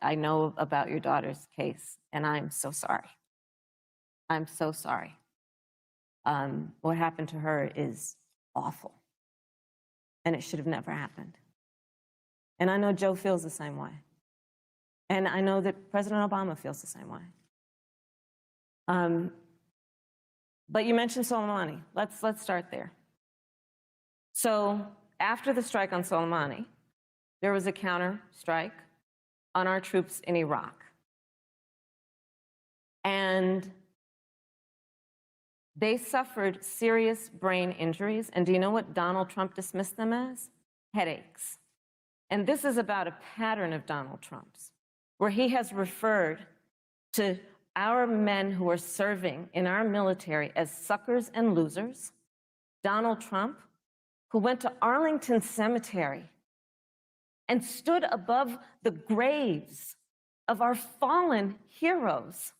I know about your daughter's case, and I'm so sorry. I'm so sorry. What happened to her is awful, and it should have never happened. And I know Joe feels the same way. And I know that President Obama feels the same way. But you mentioned Soleimani. Let's start there. So after the strike on Soleimani, there was a counter strike on our troops in Iraq. And they suffered serious brain injuries. And do you know what Donald Trump dismissed them as? Headaches. And this is about a pattern of Donald Trump's, where he has referred to our men who are serving in our military as suckers and losers. Donald Trump, who went to Arlington Cemetery and stood above the graves of our fallen heroes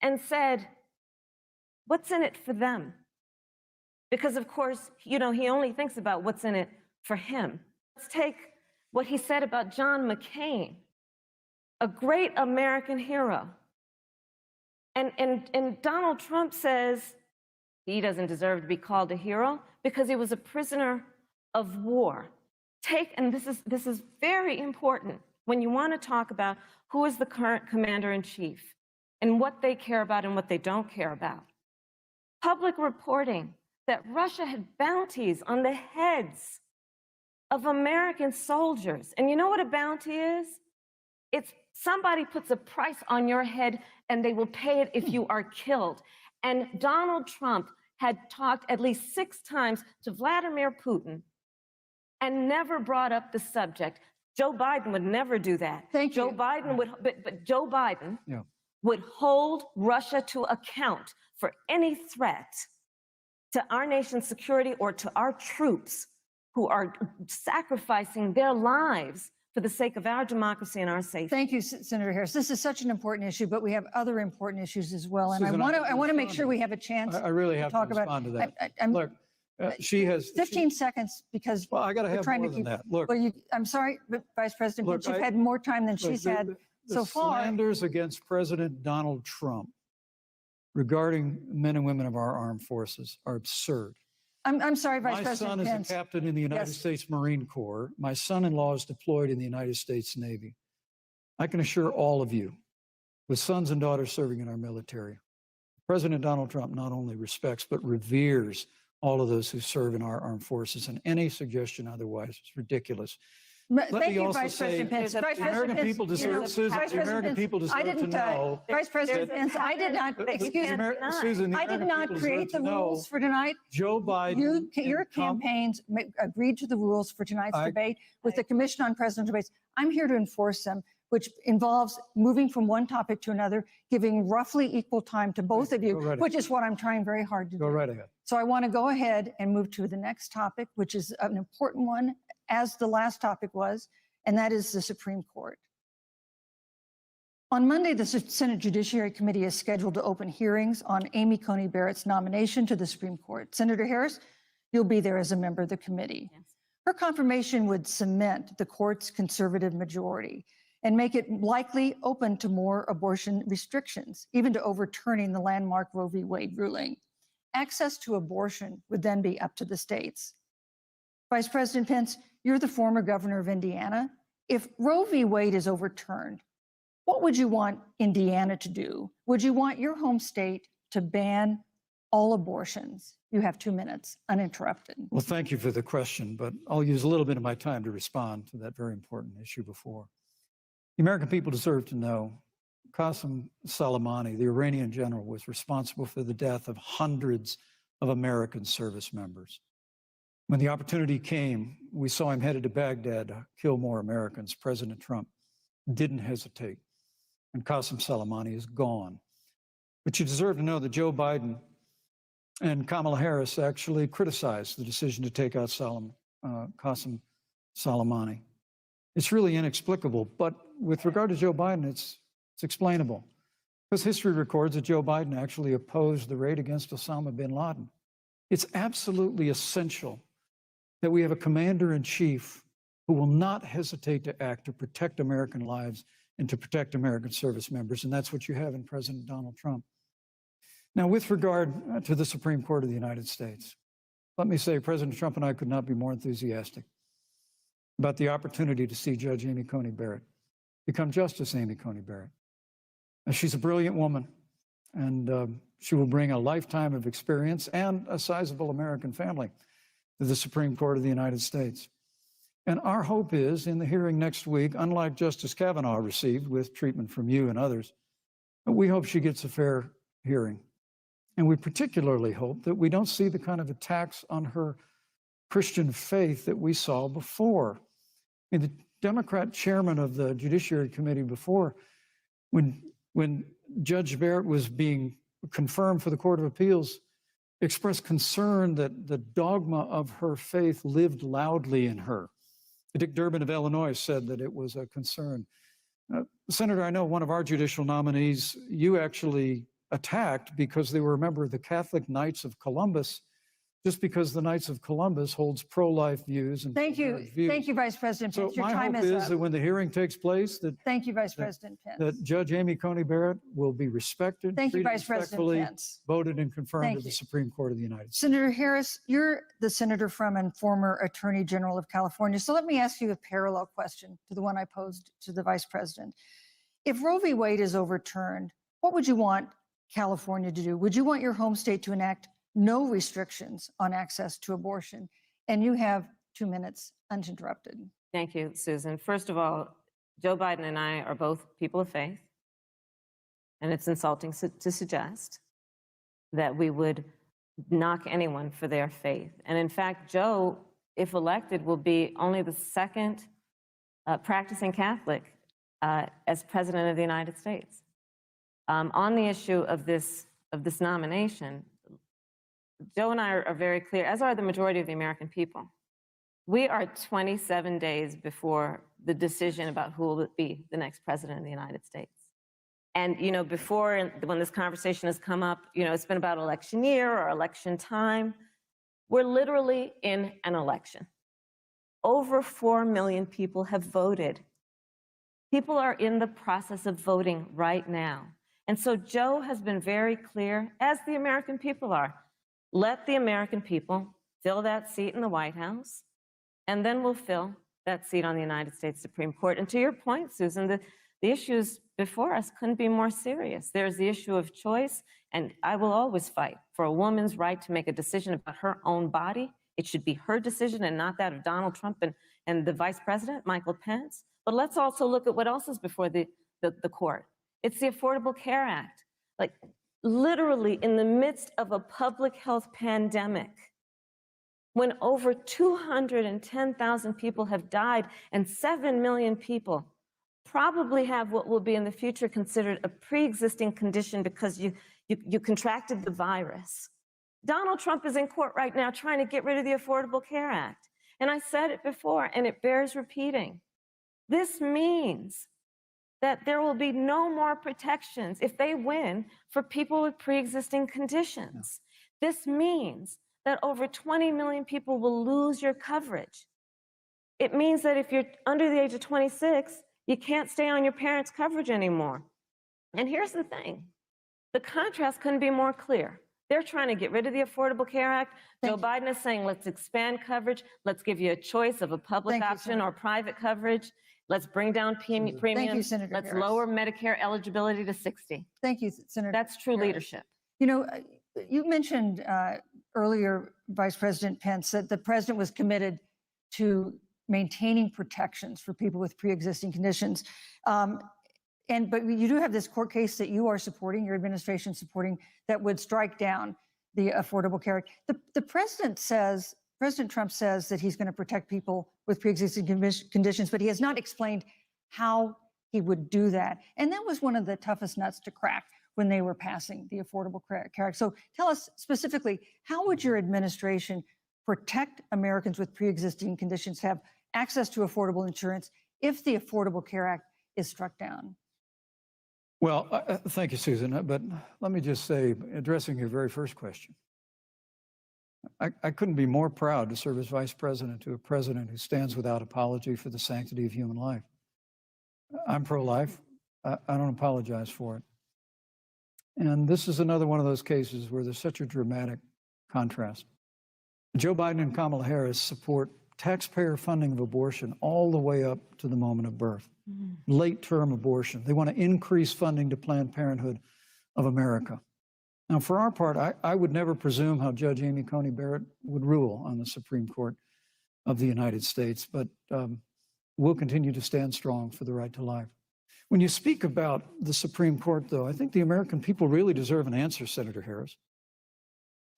and said, what's in it for them? Because, of course, you know, he only thinks about what's in it for him. Let's take what he said about John McCain, a great American hero. And Donald Trump says he doesn't deserve to be called a hero because he was a prisoner of war. And this is very important when you want to talk about who is the current commander-in-chief and what they care about and what they don't care about. Public reporting that Russia had bounties on the heads of American soldiers. And you know what a bounty is? It's somebody puts a price on your head and they will pay it if you are killed. And Donald Trump had talked at least 6 times to Vladimir Putin and never brought up the subject. Joe Biden would never do that. Thank you. Joe Biden would, but Joe Biden would hold Russia to account for any threat to our nation's security or to our troops who are sacrificing their lives for the sake of our democracy and our safety. Thank you, Senator Harris. This is such an important issue, but we have other important issues as well. And Susan, I want to make sure we have a chance I really have to talk about respond to that. I'm- Look, she has 15 seconds because Well, I got to we're have trying more to than keep. that. Look, Well, I'm sorry, but Vice President, Look, Pence, you've had more time than look, she's the- had the so far. slanders against President Donald Trump regarding men and women of our armed forces are absurd. I'm sorry, Vice My President son is Pence. a captain in the United Yes. States Marine Corps. My son-in-law is deployed in the United States Navy. I can assure all of you, with sons and daughters serving in our military, President Donald Trump not only respects, but reveres all of those who serve in our armed forces, and any suggestion otherwise is ridiculous. Thank you, Vice President Pence. the Vice The President American Pence, people you know, deserve, Susan, Vice the President American Pence, people I deserve to didn't, know. Vice President that- Pence, I did not, excuse me, Susan, the I did American not people create deserve the to know rules for tonight. Joe Biden. Your and Trump- campaigns agreed to the rules for tonight's I- debate with the Commission on Presidential Debates. I'm here to enforce them, which involves moving from one topic to another, giving roughly equal time to both of you, Go right which is what I'm trying very hard to Go do. right ahead. So I want to go ahead and move to the next topic, which is an important one, as the last topic was, and that is the Supreme Court. On Monday, the Senate Judiciary Committee is scheduled to open hearings on Amy Coney Barrett's nomination to the Supreme Court. Senator Harris, you'll be there as a member of the committee. Yes. Her confirmation would cement the court's conservative majority and make it likely open to more abortion restrictions, even to overturning the landmark Roe v. Wade ruling. Access to abortion would then be up to the states. Vice President Pence, you're the former governor of Indiana. If Roe v. Wade is overturned, what would you want Indiana to do? Would you want your home state to ban all abortions? You have 2 minutes, uninterrupted. Well, thank you for the question, but I'll use a little bit of my time to respond to that very important issue before. The American people deserve to know Qasem Soleimani, the Iranian general, was responsible for the death of hundreds of American service members. When the opportunity came, we saw him headed to Baghdad to kill more Americans. President Trump didn't hesitate, and Qasem Soleimani is gone. But you deserve to know that Joe Biden and Kamala Harris actually criticized the decision to take out Qasem Soleimani. It's really inexplicable, but with regard to Joe Biden, it's explainable. Because history records that Joe Biden actually opposed the raid against Osama bin Laden. It's absolutely essential that we have a commander-in-chief who will not hesitate to act to protect American lives and to protect American service members, and that's what you have in President Donald Trump. Now, with regard to the Supreme Court of the United States, let me say President Trump and I could not be more enthusiastic about the opportunity to see Judge Amy Coney Barrett become Justice Amy Coney Barrett. Now, she's a brilliant woman, and she will bring a lifetime of experience and a sizable American family to the Supreme Court of the United States. And our hope is, in the hearing next week, unlike Justice Kavanaugh received with treatment from you and others, we hope she gets a fair hearing. And we particularly hope that we don't see the kind of attacks on her Christian faith that we saw before. I mean, the Democrat chairman of the Judiciary Committee before, when Judge Barrett was being confirmed for the Court of Appeals, expressed concern that the dogma of her faith lived loudly in her. Dick Durbin of Illinois said that it was a concern. Senator, I know one of our judicial nominees, you actually attacked because they were a member of the Catholic Knights of Columbus, just because the Knights of Columbus holds pro-life views. And Thank you, Vice President Pence. So Your my time hope is is up. that when the hearing takes place, Thank you, Vice President Pence. that Judge Amy Coney Barrett will be respected, Thank you, treated Vice President respectfully, Pence. voted and confirmed Thank to the you. Supreme Court of the United States. Senator Harris, you're the senator from and former Attorney General of California. So let me ask you a parallel question to the one I posed to the Vice President. If Roe v. Wade is overturned, what would you want California to do? Would you want your home state to enact no restrictions on access to abortion? And you have 2 minutes uninterrupted. Thank you, Susan. First of all, Joe Biden and I are both people of faith, and it's insulting to suggest that we would knock anyone for their faith. And in fact, Joe, if elected, will be only the second practicing Catholic as president of the United States. On the issue of this nomination, Joe and I are very clear, as are the majority of the American people. We are 27 days before the decision about who will be the next president of the United States. And, you know, before, when this conversation has come up, you know, it's been about election year or election time. We're literally in an election. Over 4 million people have voted. People are in the process of voting right now. And so Joe has been very clear, as the American people are. Let the American people fill that seat in the White House, and then we'll fill that seat on the United States Supreme Court. And to your point, Susan, the issues before us couldn't be more serious. There's the issue of choice, and I will always fight for a woman's right to make a decision about her own body. It should be her decision and not that of Donald Trump and the Vice President, Michael Pence. But let's also look at what else is before the court. It's the Affordable Care Act. Like, literally in the midst of a public health pandemic, when over 210,000 people have died and 7 million people probably have what will be in the future considered a pre-existing condition because you contracted the virus. Donald Trump is in court right now trying to get rid of the Affordable Care Act. And I said it before, and it bears repeating. This means that there will be no more protections if they win for people with pre-existing conditions. Yeah. This means that over 20 million people will lose your coverage. It means that if you're under the age of 26, you can't stay on your parents' coverage anymore. And here's the thing, the contrast couldn't be more clear. They're trying to get rid of the Affordable Care Act. Joe Biden is saying, let's expand coverage. Let's give you a choice of a public option or private coverage. Let's bring down premiums. Thank you, Senator Let's Harris. lower Medicare eligibility to 60. Thank you, Senator. That's true Harris. leadership. You know, you mentioned earlier, Vice President Pence, that the president was committed to maintaining protections for people with pre-existing conditions. But you do have this court case that you are supporting, your administration supporting, that would strike down the Affordable Care Act. The president says, President Trump says that he's going to protect people with pre-existing conditions, but he has not explained how he would do that. And that was one of the toughest nuts to crack when they were passing the Affordable Care Act. So tell us specifically, how would your administration protect Americans with pre-existing conditions have access to affordable insurance if the Affordable Care Act is struck down? Well, thank you, Susan. But let me just say, addressing your very first question, I couldn't be more proud to serve as vice president to a president who stands without apology for the sanctity of human life. I'm pro-life. I don't apologize for it. And this is another one of those cases where there's such a dramatic contrast. Joe Biden and Kamala Harris support taxpayer funding of abortion all the way up to the moment of birth, late-term abortion. They want to increase funding to Planned Parenthood of America. Now, for our part, I would never presume how Judge Amy Coney Barrett would rule on the Supreme Court of the United States, but we'll continue to stand strong for the right to life. When you speak about the Supreme Court, though, I think the American people really deserve an answer, Senator Harris.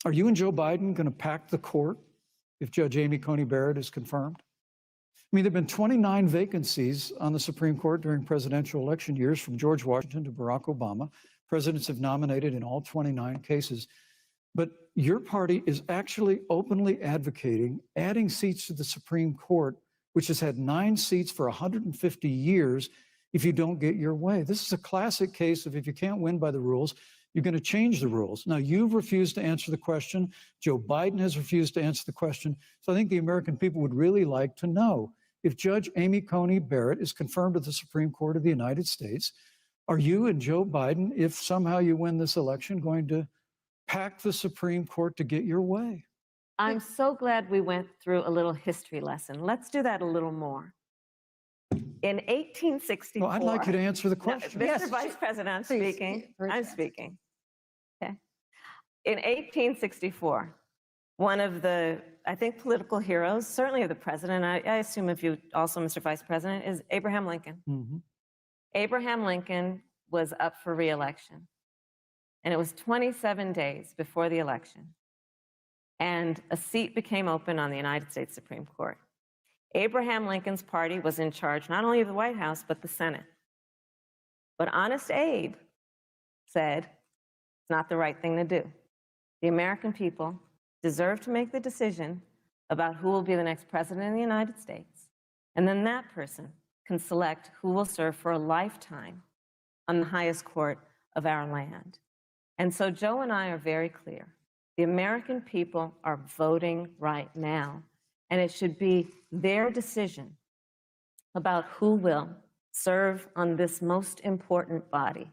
Are you and Joe Biden going to pack the court if Judge Amy Coney Barrett is confirmed? I mean, there have been 29 vacancies on the Supreme Court during presidential election years, from George Washington to Barack Obama. Presidents have nominated in all 29 cases. But your party is actually openly advocating adding seats to the Supreme Court, which has had 9 seats for 150 years, if you don't get your way. This is a classic case of, if you can't win by the rules, you're going to change the rules. Now, you've refused to answer the question. Joe Biden has refused to answer the question. So I think the American people would really like to know, if Judge Amy Coney Barrett is confirmed to the Supreme Court of the United States, are you and Joe Biden, if somehow you win this election, going to pack the Supreme Court to get your way? I'm so glad we went through a little history lesson. Let's do that a little more. In 1864. Well, I'd like you to answer the question. No, Mr. Vice President, I'm speaking. I'm speaking. Okay. In 1864, one of the, I think, political heroes, certainly of the president, I assume if you also, Mr. Vice President, is Abraham Lincoln. Mm-hmm. Abraham Lincoln was up for re-election, and it was 27 days before the election, and a seat became open on the United States Supreme Court. Abraham Lincoln's party was in charge not only of the White House, but the Senate. But Honest Abe said it's not the right thing to do. The American people deserve to make the decision about who will be the next president of the United States, and then that person can select who will serve for a lifetime on the highest court of our land. And so Joe and I are very clear. The American people are voting right now, and it should be their decision about who will serve on this most important body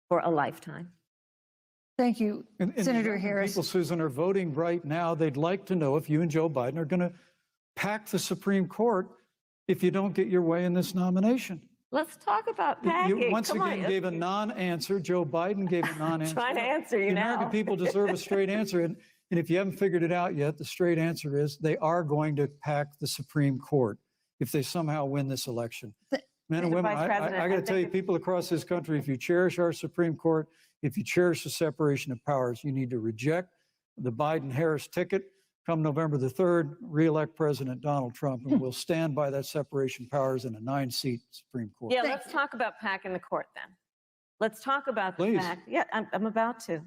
for a lifetime. Thank you, And the Senator American Harris. people, Susan, are voting right now. They'd like to know if you and Joe Biden are going to pack the Supreme Court if you don't get your way in this nomination. Let's talk about You packing. once Come again on. gave a non-answer. Joe Biden gave a non-answer. Trying to answer you The now. American people deserve a straight answer. And if you haven't figured it out yet, the straight answer is they are going to pack the Supreme Court if they somehow win this election. Men and Mr. women, Vice President, I got to tell you, people across this country, if you cherish our Supreme Court, if you cherish the separation of powers, you need to reject the Biden-Harris ticket. Come November the 3rd, re-elect President Donald Trump, and we'll stand by that separation of powers in a 9-seat Supreme Court. Yeah, let's talk about packing the court then. Let's talk about the fact. Yeah, I'm about to.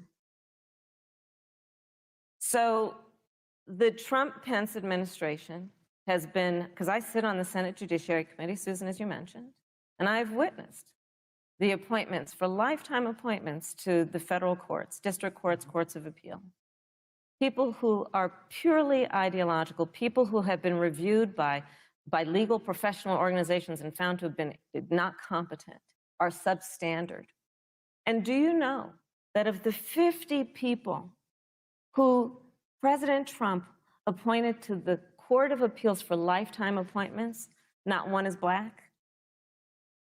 So the Trump-Pence administration has been, because I sit on the Senate Judiciary Committee, Susan, as you mentioned, and I've witnessed the appointments for lifetime appointments to the federal courts, district courts, courts of appeal. People who are purely ideological, people who have been reviewed by legal professional organizations and found to have been not competent, are substandard. And do you know that of the 50 people who President Trump appointed to the Court of Appeals for lifetime appointments, not one is Black?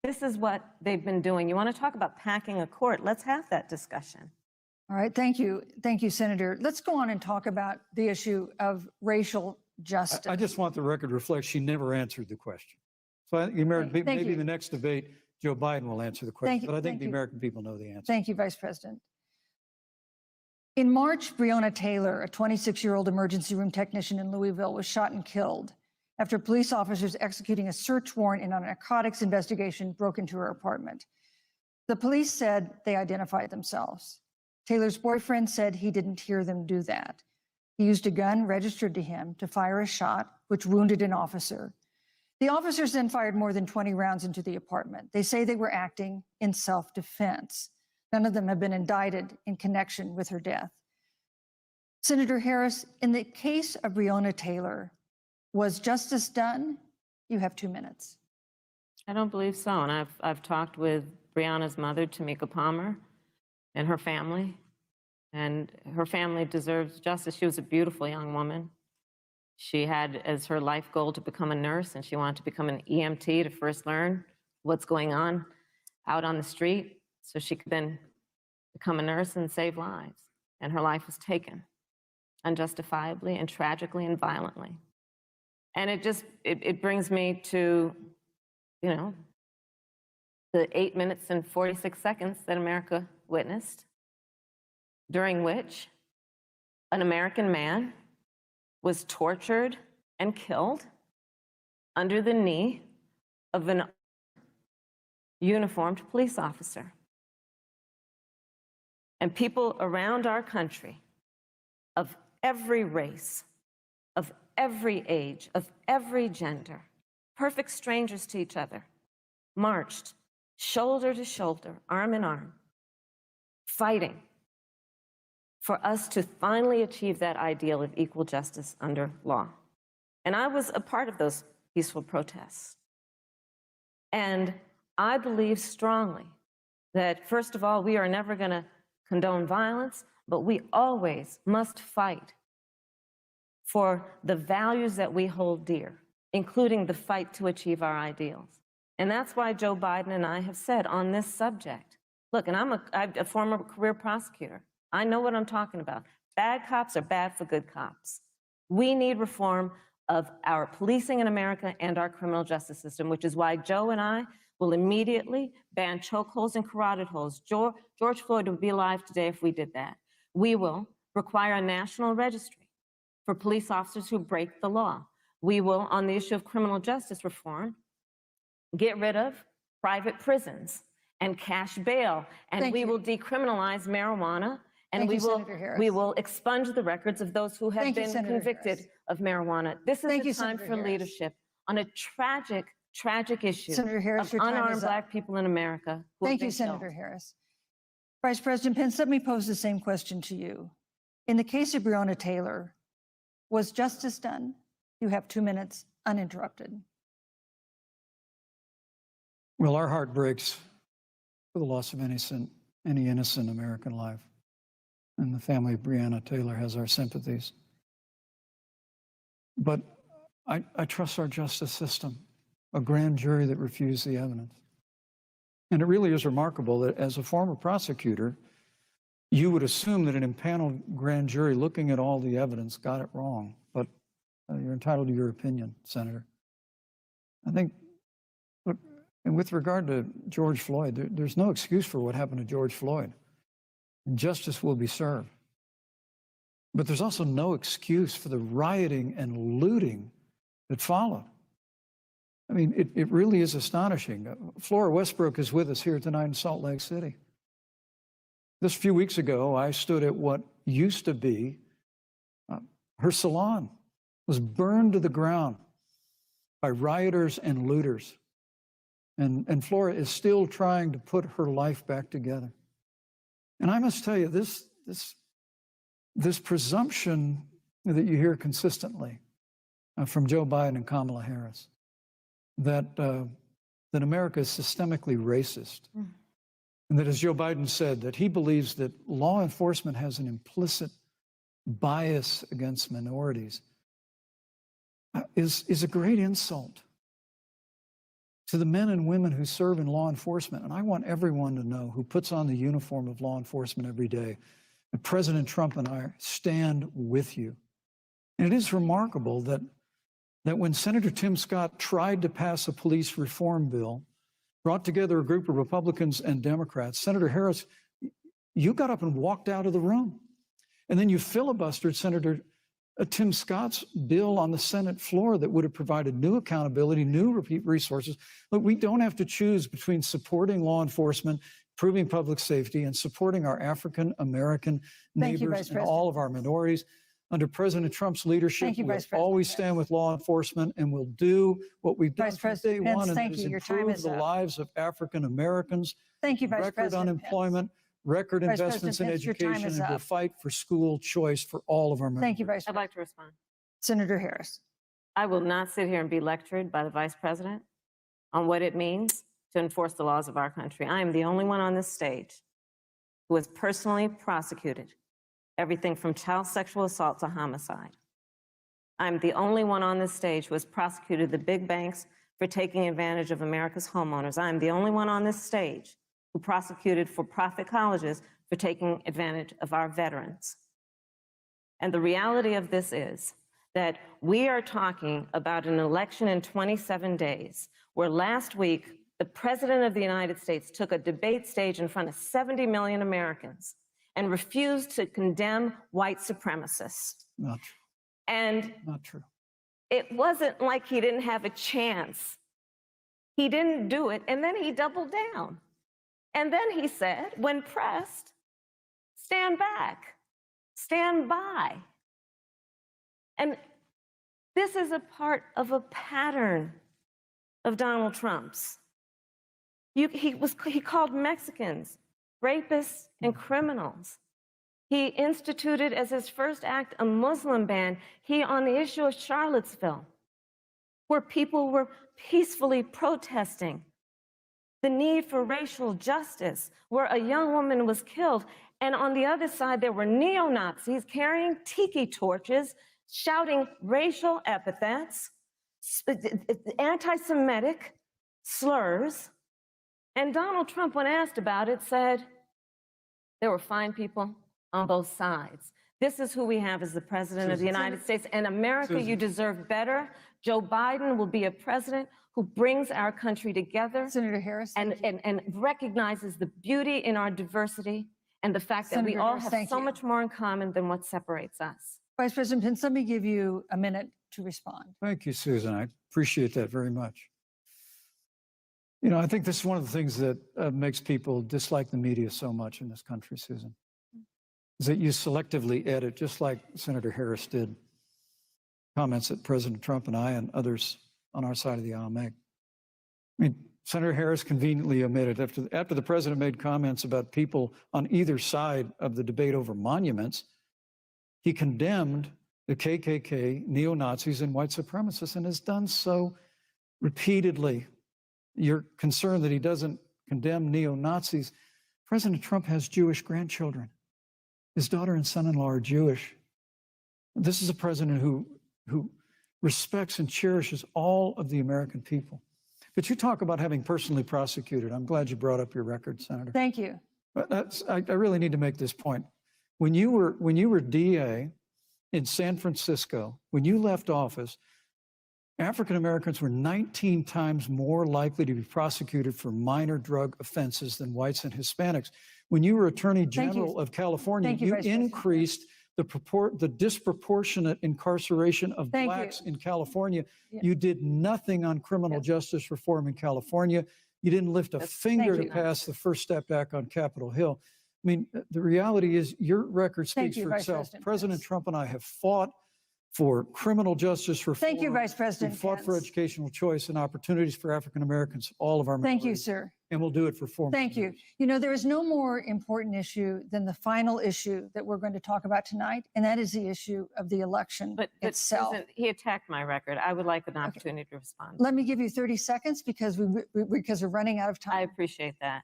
This is what they've been doing. You want to talk about packing a court? Let's have that discussion. All right, thank you. Thank you, Senator. Let's go on and talk about the issue of racial justice. I just want the record to reflect she never answered the question. So maybe the next debate, Joe Biden will answer the question, but I think the American people know the answer. Thank you, Vice President. In March, Breonna Taylor, a 26-year-old emergency room technician in Louisville, was shot and killed after police officers executing a search warrant in a narcotics investigation broke into her apartment. The police said they identified themselves. Taylor's boyfriend said he didn't hear them do that. He used a gun registered to him to fire a shot, which wounded an officer. The officers then fired more than 20 rounds into the apartment. They say they were acting in self-defense. None of them have been indicted in connection with her death. Senator Harris, in the case of Breonna Taylor, was justice done? You have 2 minutes. I don't believe so. And I've talked with Breonna's mother, Tamika Palmer, and her family. And her family deserves justice. She was a beautiful young woman. She had as her life goal to become a nurse, and she wanted to become an EMT to first learn what's going on out on the street so she could then become a nurse and save lives. And her life was taken unjustifiably and tragically and violently. And it brings me to, you know, the 8 minutes and 46 seconds that America witnessed, during which an American man was tortured and killed under the knee of an uniformed police officer. And people around our country of every race, of every age, of every gender, perfect strangers to each other, marched shoulder to shoulder, arm in arm, fighting for us to finally achieve that ideal of equal justice under law. And I was a part of those peaceful protests. And I believe strongly that, first of all, we are never going to condone violence, but we always must fight for the values that we hold dear, including the fight to achieve our ideals. And that's why Joe Biden and I have said on this subject, look, and I'm a former career prosecutor. I know what I'm talking about. Bad cops are bad for good cops. We need reform of our policing in America and our criminal justice system, which is why Joe and I will immediately ban chokeholds and carotid holds. George Floyd would be alive today if we did that. We will require a national registry for police officers who break the law. We will, on the issue of criminal justice reform, get rid of private prisons and cash bail, and we will decriminalize marijuana, and we will expunge the records of those who have been convicted of marijuana. This is a time for leadership on a tragic, tragic issue of unarmed Black people in America. Thank you, Senator Harris. Vice President Pence, let me pose the same question to you. In the case of Breonna Taylor, was justice done? You have 2 minutes, uninterrupted. Well, our heart breaks for the loss of any innocent American life. and the family of Breonna Taylor has our sympathies. But I trust our justice system, a grand jury that refused the evidence. And it really is remarkable that as a former prosecutor, you would assume that an impaneled grand jury looking at all the evidence got it wrong, but you're entitled to your opinion, Senator. I think, look, and with regard to George Floyd, there's no excuse for what happened to George Floyd. Justice will be served. But there's also no excuse for the rioting and looting that followed. I mean, it really is astonishing. Flora Westbrook is with us here tonight in Salt Lake City. Just a few weeks ago, I stood at what used to be her salon, was burned to the ground by rioters and looters. And Flora is still trying to put her life back together. And I must tell you, this presumption that you hear consistently from Joe Biden and Kamala Harris, that America is systemically racist. And that, as Joe Biden said, that he believes that law enforcement has an implicit bias against minorities, is a great insult to the men and women who serve in law enforcement. And I want everyone to know, who puts on the uniform of law enforcement every day, that President Trump and I stand with you. And it is remarkable that when Senator Tim Scott tried to pass a police reform bill, brought together a group of Republicans and Democrats, Senator Harris, you got up and walked out of the room. And then you filibustered Senator Tim Scott's bill on the Senate floor that would have provided new accountability, new resources. Look, we don't have to choose between supporting law enforcement, improving public safety, and supporting our African-American neighbors and all of our minorities. Under President Trump's leadership, we'll always stand with law enforcement, and we'll do what we've done from day one, and that is improve the lives of African Americans. Thank you, Vice Record President unemployment, record investments in education, and we'll fight for school choice for all of our members. Thank you, Vice President. I'd like to respond. Senator Harris. I will not sit here and be lectured by the Vice President on what it means to enforce the laws of our country. I am the only one on this stage who has personally prosecuted everything from child sexual assault to homicide. I'm the only one on this stage who has prosecuted the big banks for taking advantage of America's homeowners. I'm the only one on this stage who prosecuted for-profit colleges for taking advantage of our veterans. And the reality of this is that we are talking about an election in 27 days, where last week, the President of the United States took a debate stage in front of 70 million Americans and refused to condemn white supremacists. Not true. And not true. It wasn't like he didn't have a chance. He didn't do it, and then he doubled down. And then he said, when pressed, stand back, stand by. And this is a part of a pattern of Donald Trump's. He called Mexicans rapists and criminals. He instituted as his first act a Muslim ban. On the issue of Charlottesville, where people were peacefully protesting the need for racial justice, where a young woman was killed. And on the other side, there were neo-Nazis carrying tiki torches, shouting racial epithets, anti-Semitic slurs. And Donald Trump, when asked about it, said, there were fine people on both sides. This is who we have as the President of the United States. And America, you deserve better. Joe Biden will be a president who brings our country together. Senator Harris. And recognizes the beauty in our diversity and the fact that we all have so much more in common than what separates us. Vice President Pence, let me give you a minute to respond. Thank you, Susan. I appreciate that very much. You know, I think this is one of the things that makes people dislike the media so much in this country, Susan, is that you selectively edit, just like Senator Harris did, comments that President Trump and I and others on our side of the aisle make. I mean, Senator Harris conveniently omitted, after the president made comments about people on either side of the debate over monuments, he condemned the KKK, neo-Nazis, and white supremacists, and has done so repeatedly. You're concerned that he doesn't condemn neo-Nazis. President Trump has Jewish grandchildren. His daughter and son-in-law are Jewish. This is a president who respects and cherishes all of the American people. But you talk about having personally prosecuted. I'm glad you brought up your record, Senator. Thank you. But I really need to make this point. When you were DA in San Francisco, when you left office, African Americans were 19 times more likely to be prosecuted for minor drug offenses than whites and Hispanics. When you were Attorney General of California, you increased the disproportionate incarceration of blacks in California. Yeah. You did nothing on criminal justice reform in California. You didn't lift a finger to pass the First Step Back on Capitol Hill. I mean, the reality is your record speaks for itself. President Trump and I have fought for criminal justice reform. Thank you, Vice President We fought for educational choice and opportunities for African Americans, all of our Thank you, minorities. sir. And we'll do it for 4 more Thank you. years. You know, there is no more important issue than the final issue that we're going to talk about tonight, and that is the issue of the election itself. Susan, he attacked my record. I would like an opportunity to respond. Let me give you 30 seconds because we're running out of time. I appreciate that.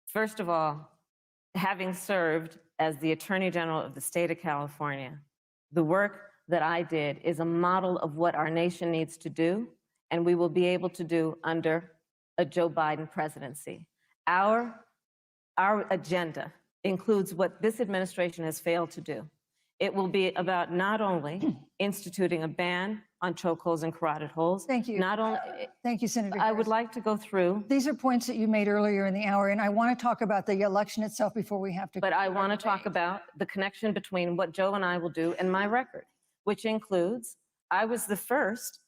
First of all, having served as the Attorney General of the state of California, the work that I did is a model of what our nation needs to do, and we will be able to do under a Joe Biden presidency. Our agenda includes what this administration has failed to do. It will be about not only instituting a ban on chokeholds and carotid holes. Thank you. Not only. Thank you, Senator. I would like to go through. These are points that you made earlier in the hour, and I want to talk about the election itself before we have to. But I want to talk about the connection between what Joe and I will do and my record, which includes I was the first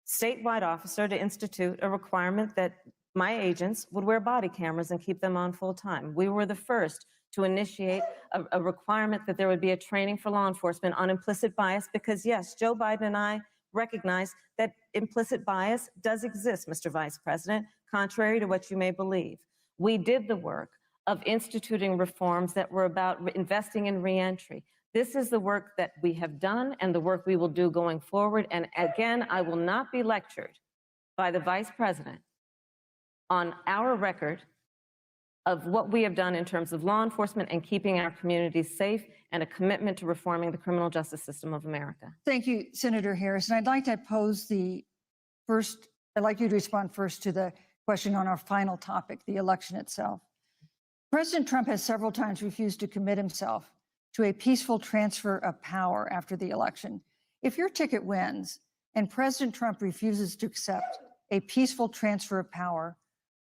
statewide officer to institute a requirement that my agents would wear body cameras and keep them on full time. We were the first to initiate a requirement that there would be a training for law enforcement on implicit bias because, yes, Joe Biden and I recognize that implicit bias does exist, Mr. Vice President, contrary to what you may believe. We did the work of instituting reforms that were about investing in reentry. This is the work that we have done and the work we will do going forward. And again, I will not be lectured by the Vice President on our record of what we have done in terms of law enforcement and keeping our communities safe and a commitment to reforming the criminal justice system of America. Thank you, Senator Harris. And I'd like to pose I'd like you to respond first to the question on our final topic, the election itself. President Trump has several times refused to commit himself to a peaceful transfer of power after the election. If your ticket wins and President Trump refuses to accept a peaceful transfer of power,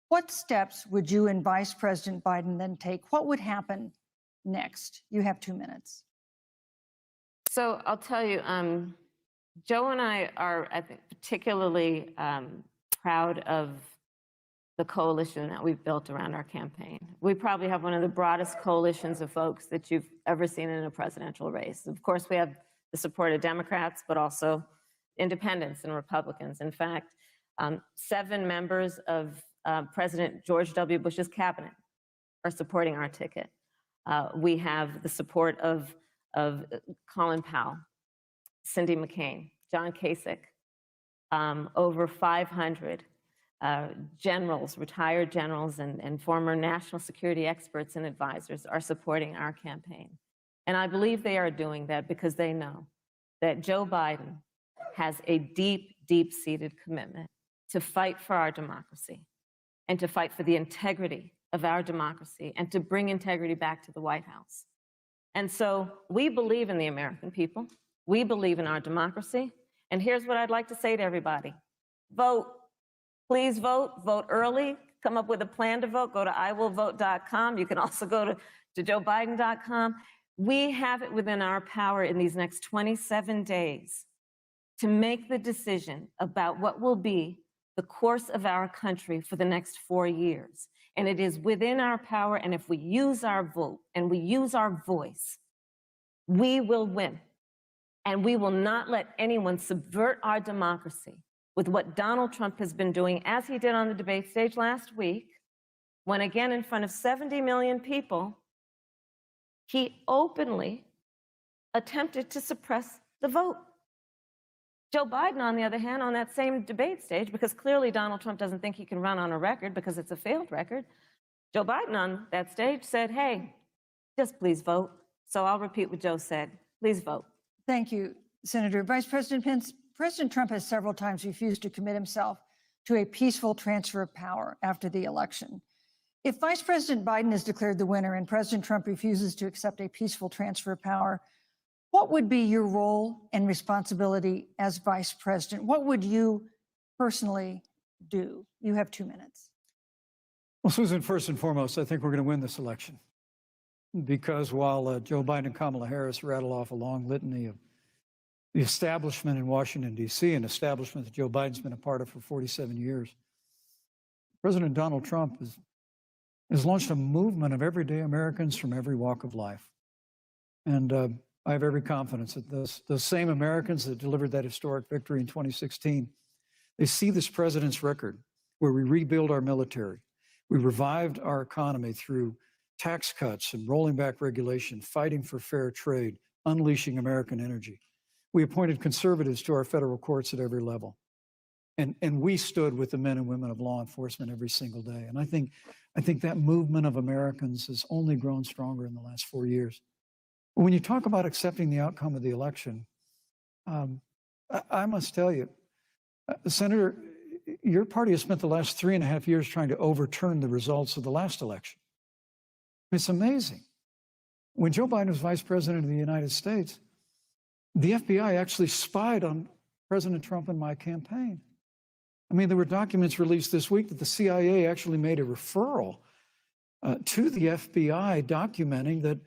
what steps would you and Vice President Biden then take? What would happen next? You have 2 minutes. So I'll tell you, Joe and I are, I think, particularly proud of the coalition that we've built around our campaign. We probably have one of the broadest coalitions of folks that you've ever seen in a presidential race. Of course, we have the support of Democrats, but also independents and Republicans. In fact, 7 members of President George W. Bush's cabinet are supporting our ticket. We have the support of Colin Powell, Cindy McCain, John Kasich, over 500 generals, retired generals, and former national security experts and advisors are supporting our campaign. And I believe they are doing that because they know that Joe Biden has a deep, deep-seated commitment to fight for our democracy and to fight for the integrity of our democracy and to bring integrity back to the White House. And so we believe in the American people. We believe in our democracy. And here's what I'd like to say to everybody. Vote. Please vote. Vote early. Come up with a plan to vote. Go to iwillvote.com. You can also go to joebiden.com. We have it within our power in these next 27 days to make the decision about what will be the course of our country for the next 4 years. And it is within our power, and if we use our vote and we use our voice, we will win. And we will not let anyone subvert our democracy with what Donald Trump has been doing, as he did on the debate stage last week, when again in front of 70 million people, he openly attempted to suppress the vote. Joe Biden, on the other hand, on that same debate stage, because clearly Donald Trump doesn't think he can run on a record because it's a failed record, Joe Biden on that stage said, hey, just please vote. So I'll repeat what Joe said. Please vote. Thank you, Senator. Vice President Pence, President Trump has several times refused to commit himself to a peaceful transfer of power after the election. If Vice President Biden is declared the winner and President Trump refuses to accept a peaceful transfer of power, what would be your role and responsibility as Vice President? What would you personally do? You have 2 minutes. Well, Susan, first and foremost, I think we're going to win this election. Because while Joe Biden and Kamala Harris rattle off a long litany of the establishment in Washington, D.C., an establishment that Joe Biden's been a part of for 47 years, President Donald Trump has launched a movement of everyday Americans from every walk of life. And I have every confidence that those same Americans that delivered that historic victory in 2016, they see this president's record where we rebuild our military. We revived our economy through tax cuts and rolling back regulation, fighting for fair trade, unleashing American energy. We appointed conservatives to our federal courts at every level. And we stood with the men and women of law enforcement every single day. And I think that movement of Americans has only grown stronger in the last 4 years. But when you talk about accepting the outcome of the election, I must tell you, Senator, your party has spent the last 3.5 years trying to overturn the results of the last election. It's amazing. When Joe Biden was vice president of the United States, the FBI actually spied on President Trump and my campaign. I mean, there were documents released this week that the CIA actually made a referral to the FBI documenting that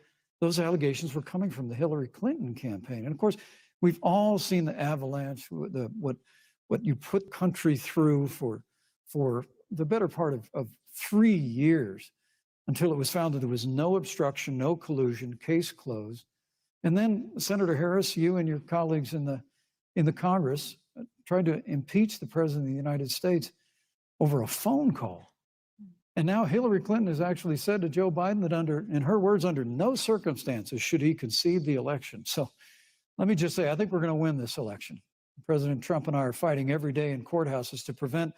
those allegations were coming from the Hillary Clinton campaign. And of course, we've all seen the avalanche, what you put country through for the better part of 3 years until it was found that there was no obstruction, no collusion, case closed. And then Senator Harris, you and your colleagues in the Congress tried to impeach the President of the United States over a phone call. And now Hillary Clinton has actually said to Joe Biden that in her words, under no circumstances should he concede the election. So let me just say, I think we're going to win this election. President Trump and I are fighting every day in courthouses to prevent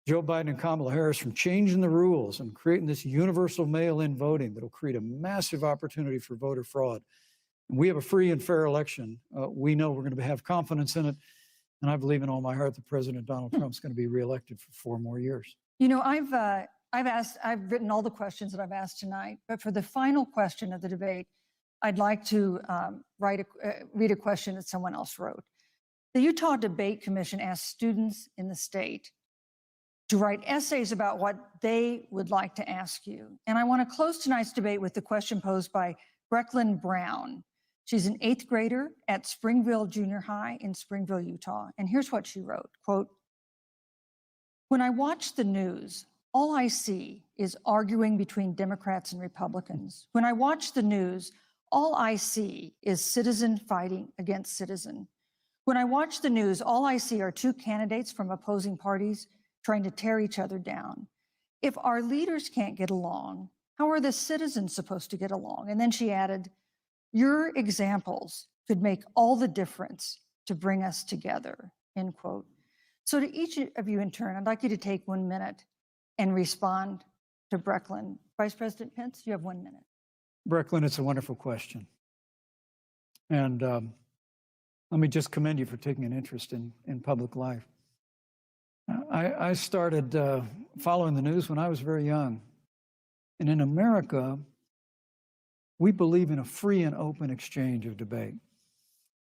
Joe Biden and Kamala Harris from changing the rules and creating this universal mail-in voting that will create a massive opportunity for voter fraud. And we have a free and fair election. We know we're going to have confidence in it. And I believe in all my heart that President Donald Trump's going to be reelected for 4 more years. You know, I've written all the questions that I've asked tonight, but for the final question of the debate, I'd like to read a question that someone else wrote. The Utah Debate Commission asked students in the state to write essays about what they would like to ask you. And I want to close tonight's debate with the question posed by Brecklin Brown. She's an 8th grader at Springville Junior High in Springville, Utah. And here's what she wrote, quote, "When I watch the news, all I see is arguing between Democrats and Republicans. When I watch the news, all I see is citizen fighting against citizen. When I watch the news, all I see are 2 candidates from opposing parties trying to tear each other down. If our leaders can't get along, how are the citizens supposed to get along?" And then she added, "Your examples could make all the difference to bring us together," end quote. So to each of you in turn, I'd like you to take 1 minute and respond to Brecklin. Vice President Pence, you have 1 minute. Brecklin, it's a wonderful question. And let me just commend you for taking an interest in public life. I started following the news when I was very young. And in America, we believe in a free and open exchange of debate.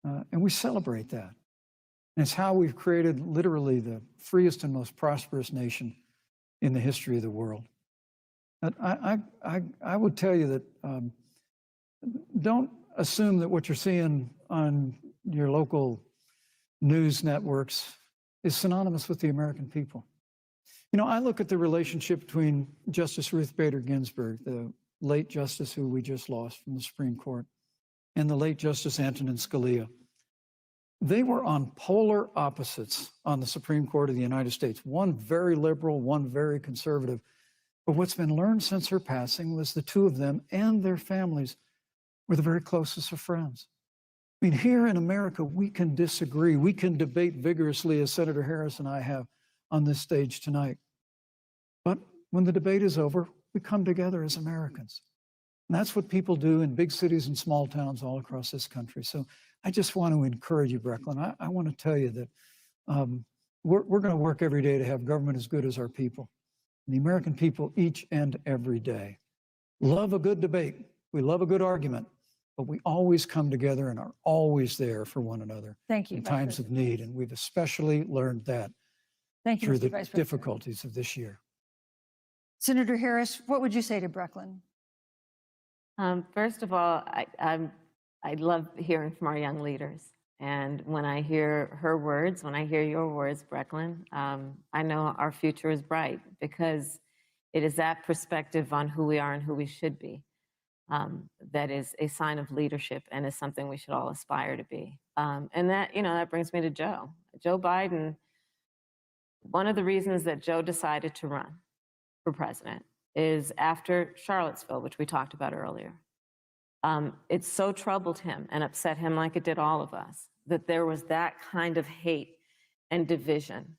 And we celebrate that. And it's how we've created literally the freest and most prosperous nation in the history of the world. But I would tell you that don't assume that what you're seeing on your local news networks is synonymous with the American people. You know, I look at the relationship between Justice Ruth Bader Ginsburg, the late justice who we just lost from the Supreme Court, and the late Justice Antonin Scalia. They were on polar opposites on the Supreme Court of the United States, one very liberal, one very conservative. But what's been learned since her passing was the 2 of them and their families were the very closest of friends. I mean, here in America, we can disagree. We can debate vigorously, as Senator Harris and I have on this stage tonight. But when the debate is over, we come together as Americans. And that's what people do in big cities and small towns all across this country. So I just want to encourage you, Brecklin. I want to tell you that we're going to work every day to have government as good as our people. And the American people each and every day love a good debate. We love a good argument, but we always come together and are always there for one another. Thank you, in Vice times of President. need. And we've especially learned that Thank you, through Mr. the Vice President. difficulties of this year. Senator Harris, what would you say to Brecklin? First of all, I love hearing from our young leaders. And when I hear her words, when I hear your words, Brecklin, I know our future is bright because it is that perspective on who we are and who we should be that is a sign of leadership and is something we should all aspire to be. And that, that brings me to Joe. Joe Biden, one of the reasons that Joe decided to run for president is after Charlottesville, which we talked about earlier. It so troubled him and upset him, like it did all of us, that there was that kind of hate and division.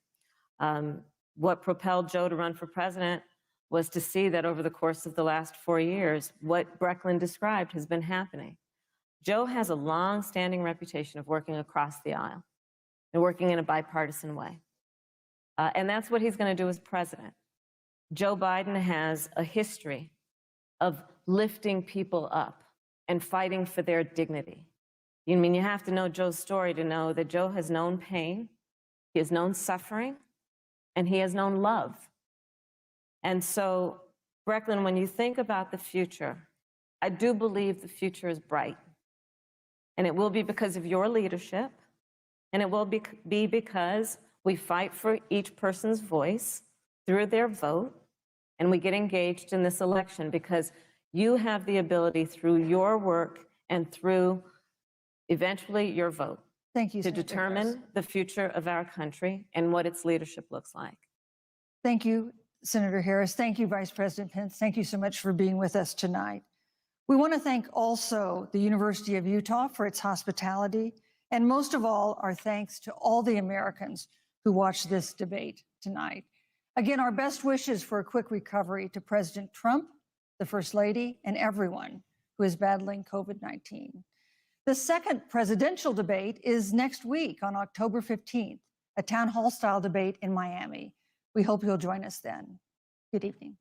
What propelled Joe to run for president was to see that over the course of the last 4 years, what Brecklin described has been happening. Joe has a long-standing reputation of working across the aisle and working in a bipartisan way. And that's what he's going to do as president. Joe Biden has a history of lifting people up and fighting for their dignity. You have to know Joe's story to know that Joe has known pain, he has known suffering, and he has known love. And so, Brecklin, when you think about the future, I do believe the future is bright. And it will be because of your leadership, and it will be because we fight for each person's voice through their vote, and we get engaged in this election because you have the ability through your work and through eventually your vote Thank you, to Senator determine Harris. the future of our country and what its leadership looks like. Thank you, Senator Harris. Thank you, Vice President Pence. Thank you so much for being with us tonight. We want to thank also the University of Utah for its hospitality, and most of all, our thanks to all the Americans who watched this debate tonight. Again, our best wishes for a quick recovery to President Trump, the First Lady, and everyone who is battling COVID-19. The second presidential debate is next week on October 15th, a town hall style debate in Miami. We hope you'll join us then. Good evening.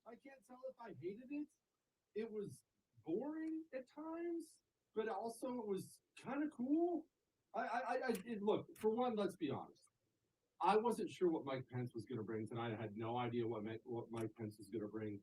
I can't tell if I hated it. It was boring at times, but also it was kind of cool. Look, for one, let's be honest. I wasn't sure what Mike Pence was going to bring tonight. I had no idea what Mike Pence was going to bring.